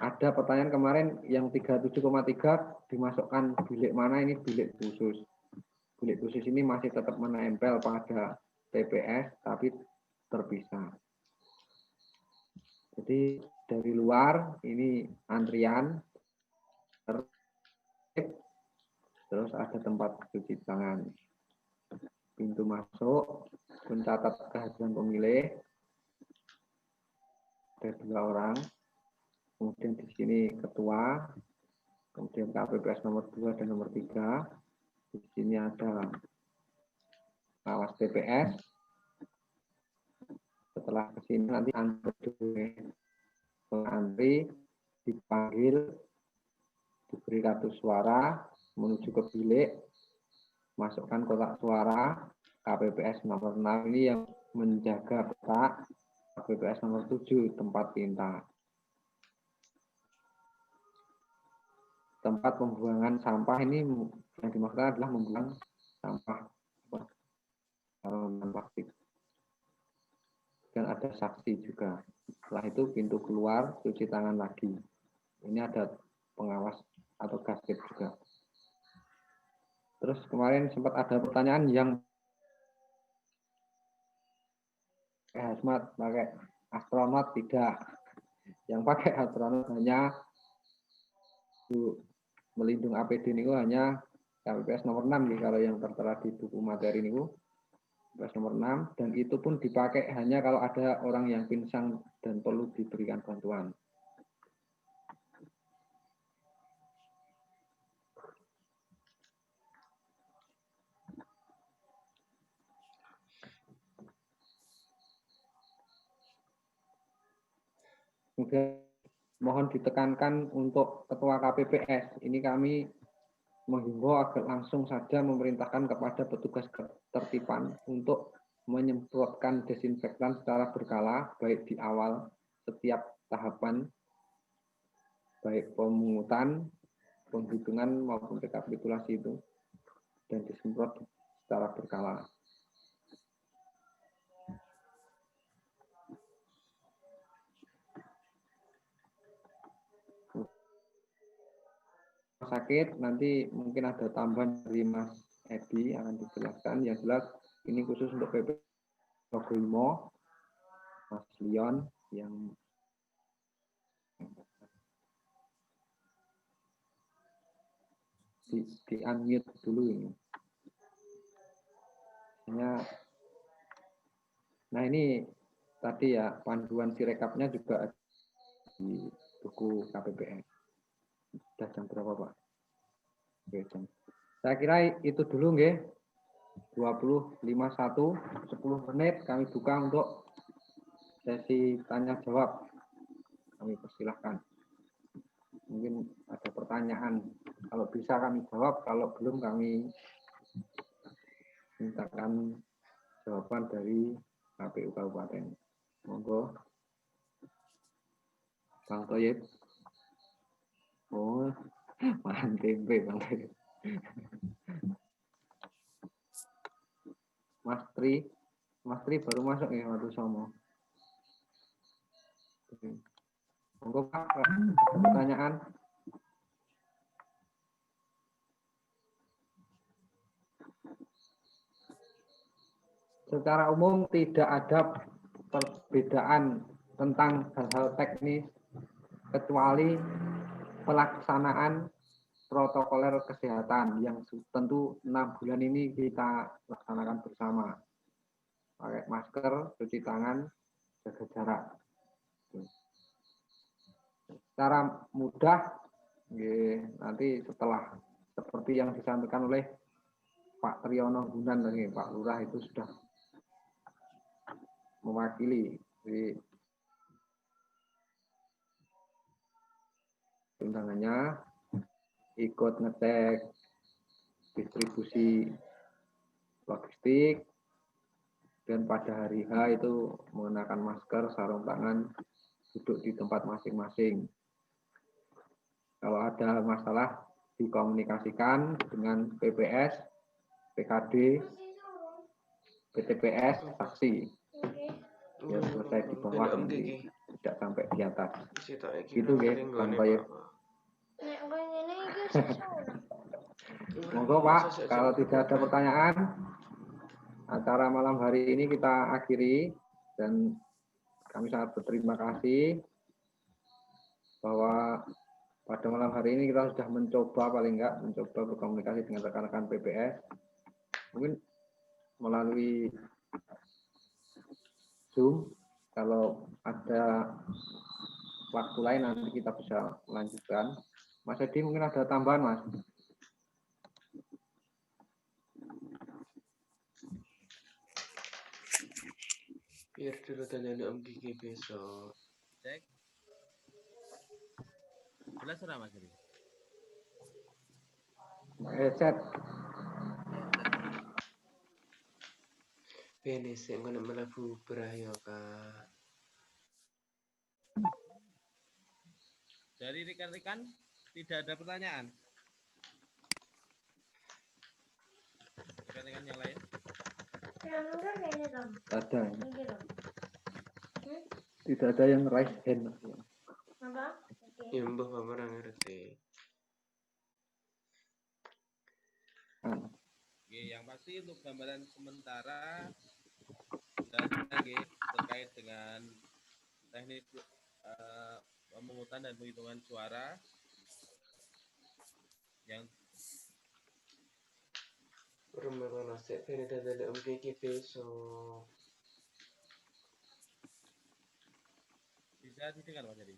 Speaker 1: ada pertanyaan kemarin yang 37,3 dimasukkan bilik mana, ini bilik khusus. Bilik khusus ini masih tetap menempel pada TPS tapi terpisah. Jadi dari luar ini antrian, terus ada tempat cuci tangan. Pintu masuk, mencatat kehadiran pemilih, ada 2 orang. Kemudian di sini ketua, kemudian KPPS nomor 2 dan nomor 3. Di sini ada pengawas TPS. Setelah ke sini nanti antri dipanggil, diberi kartu suara, menuju ke bilik, masukkan kotak suara. KPPS nomor 6 ini yang menjaga kotak, KPPS nomor 7 tempat tinta. tempat pembuangan sampah ini yang dimaksudkan adalah membuang sampah non plastik. Dan ada saksi juga. Setelah itu pintu keluar, cuci tangan lagi. Ini ada pengawas atau gasket juga. Terus kemarin sempat ada pertanyaan yang hazmat pakai astronot tidak. Yang pakai astronot hanya melindung APD ini hanya KPPS nomor 6 nih, kalau yang tertera di buku materi ini KPPS nomor 6, dan itu pun dipakai hanya kalau ada orang yang pingsan dan perlu diberikan bantuan. Kemudian mohon ditekankan untuk Ketua KPPS, ini kami menghimbau agar langsung saja memerintahkan kepada petugas ketertiban untuk menyemprotkan desinfektan secara berkala, baik di awal setiap tahapan, baik pemungutan, penghitungan maupun rekapitulasi itu, dan disemprot secara berkala. Sakit nanti mungkin ada tambahan dari Mas Edi akan dijelaskan. Yang jelas ini khusus untuk PP Limo, Mas Leon yang di unmute dulu ini. Nah ini tadi ya panduan sirekapnya juga ada di buku KPPS. Sudah jam berapa Pak? Oke, jam. Saya kira itu dulu nggih. 20.51, 10 menit kami buka untuk sesi tanya jawab. Kami persilahkan. Mungkin ada pertanyaan. Kalau bisa kami jawab, kalau belum kami mintakan jawaban dari KPU Kabupaten. Monggo. Bang Toyib. Oh, makan tempe Bang Toyib. Mas Tri baru masuk ya waktu Somo. Monggo Pak, pertanyaan. Secara umum tidak ada perbedaan tentang hal-hal teknis kecuali pelaksanaan protokoler kesehatan yang tentu 6 bulan ini kita laksanakan bersama. Pakai masker, cuci tangan, jaga jarak. Secara mudah, nanti setelah seperti yang disampaikan oleh Pak Triyono Gunan tadi, Pak Lurah itu sudah mewakili di undangannya, ikut ngecek distribusi logistik, dan pada hari H itu mengenakan masker, sarung tangan, duduk di tempat masing-masing. Kalau ada masalah dikomunikasikan dengan PPS, PKD, PTPS, saksi. Ya selesai di bawah nanti, tidak sampai di atas. Gitu ya, Bang Toyib. Monggo Pak, kalau tidak ada pertanyaan, acara malam hari ini kita akhiri, dan kami sangat berterima kasih bahwa pada malam hari ini kita sudah mencoba, paling enggak mencoba berkomunikasi dengan rekan-rekan PPS, mungkin melalui Zoom. Kalau ada waktu lain nanti kita bisa melanjutkan. Mas Edi mungkin ada tambahan Mas?
Speaker 3: Biar dulu tanya Om Gigi besok.
Speaker 2: Cek. Jelas ora Mas Edi?
Speaker 1: Headset.
Speaker 3: Bene sing ngono mlebu brayo Kak.
Speaker 2: Dari rekan-rekan tidak ada pertanyaan. Rekan-rekan yang lain.
Speaker 1: Ada. Tidak ada yang raise hand.
Speaker 3: Ya mbah Bapak ora ngerti.
Speaker 2: Oke, yang pasti untuk gambaran sementara dan terkait dengan teknik pemungutan dan penghitungan suara yang
Speaker 3: Rumah nasib ini dan ada Kiki besok.
Speaker 2: bisa didengar Mas Jadi.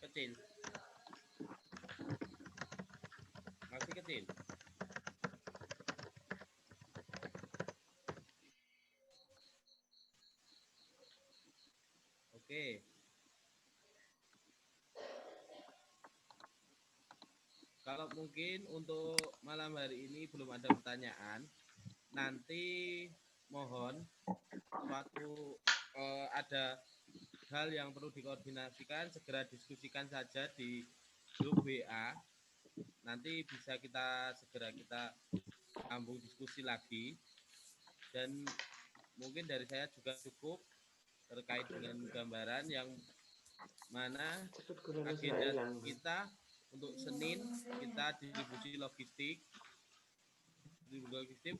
Speaker 2: Kecil. Masih kecil. Oke. Kalau mungkin untuk malam hari ini belum ada pertanyaan, nanti mohon suatu ada hal yang perlu dikoordinasikan, segera diskusikan saja di grup WA. Nanti bisa kita sambung diskusi lagi. Dan mungkin dari saya juga cukup terkait dengan gambaran yang mana agenda kita untuk Senin kita distribusi logistik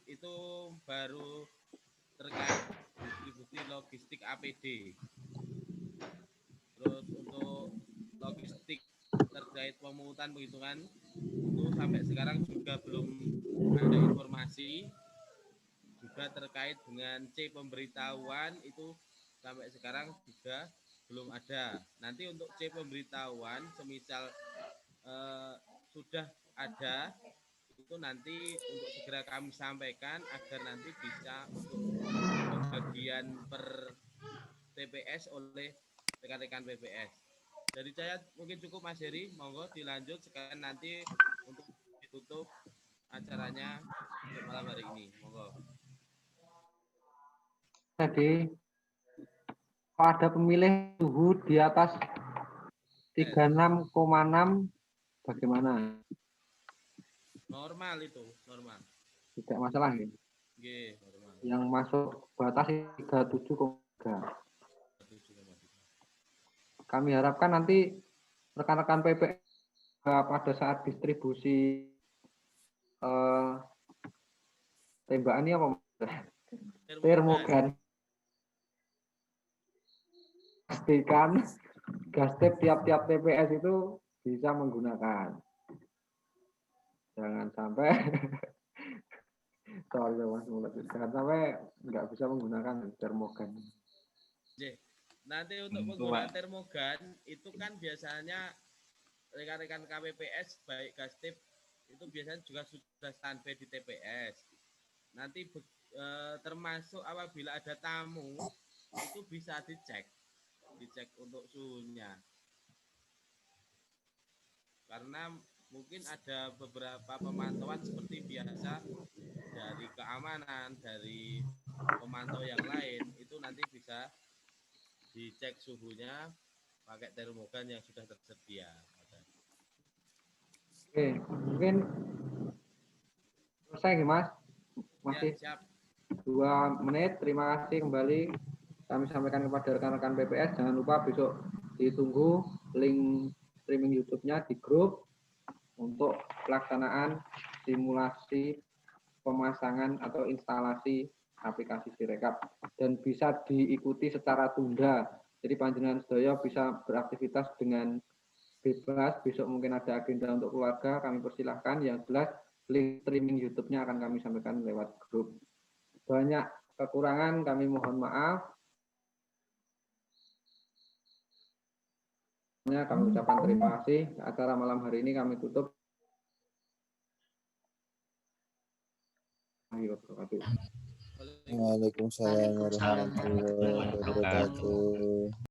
Speaker 2: itu baru terkait distribusi logistik APD. Terus untuk logistik terkait pemungutan penghitungan itu sampai sekarang juga belum ada informasi. Juga terkait dengan C pemberitahuan itu sampai sekarang juga belum ada. Nanti untuk C pemberitahuan semisal sudah ada itu nanti untuk segera kami sampaikan agar nanti bisa untuk pembagian per TPS oleh rekan-rekan PPS. Dari saya mungkin cukup Mas Heri, monggo dilanjut sekarang nanti untuk ditutup acaranya untuk malam hari ini. Monggo.
Speaker 1: Jadi pada pemilih suhu di atas 36,6 bagaimana?
Speaker 2: Normal itu, normal.
Speaker 1: Tidak masalah ya?
Speaker 2: Oke, normal.
Speaker 1: Yang masuk batas 37,3. Kami harapkan nanti rekan-rekan PPS pada saat distribusi tembakan ini apa? Termogan. Pastikan gastep tiap-tiap TPS itu bisa menggunakan. Jangan sampai jangan sampai nggak bisa menggunakan termogan.
Speaker 2: Nanti untuk penggunaan termogan itu kan biasanya rekan-rekan KPPS baik gastep itu biasanya juga sudah standby di TPS. Nanti termasuk apabila ada tamu itu bisa dicek untuk suhunya. Karena mungkin ada beberapa pemantauan seperti biasa dari keamanan, dari pemantau yang lain itu nanti bisa dicek suhunya pakai termogan yang sudah tersedia.
Speaker 1: Oke, mungkin selesai nih Mas. Masih
Speaker 2: ya, siap.
Speaker 1: 2 menit. Terima kasih kembali kami sampaikan kepada rekan-rekan PPS. Jangan lupa besok ditunggu link streaming YouTube-nya di grup untuk pelaksanaan simulasi pemasangan atau instalasi aplikasi Sirekap dan bisa diikuti secara tunda. Jadi panjenengan sedaya bisa beraktivitas dengan bebas. Besok mungkin ada agenda untuk keluarga, kami persilahkan. Yang jelas link streaming YouTube-nya akan kami sampaikan lewat grup. Banyak kekurangan, kami mohon maaf. Kami ucapkan terima kasih. Acara malam hari ini kami tutup.
Speaker 8: Waalaikumsalam warahmatullahi wabarakatuh.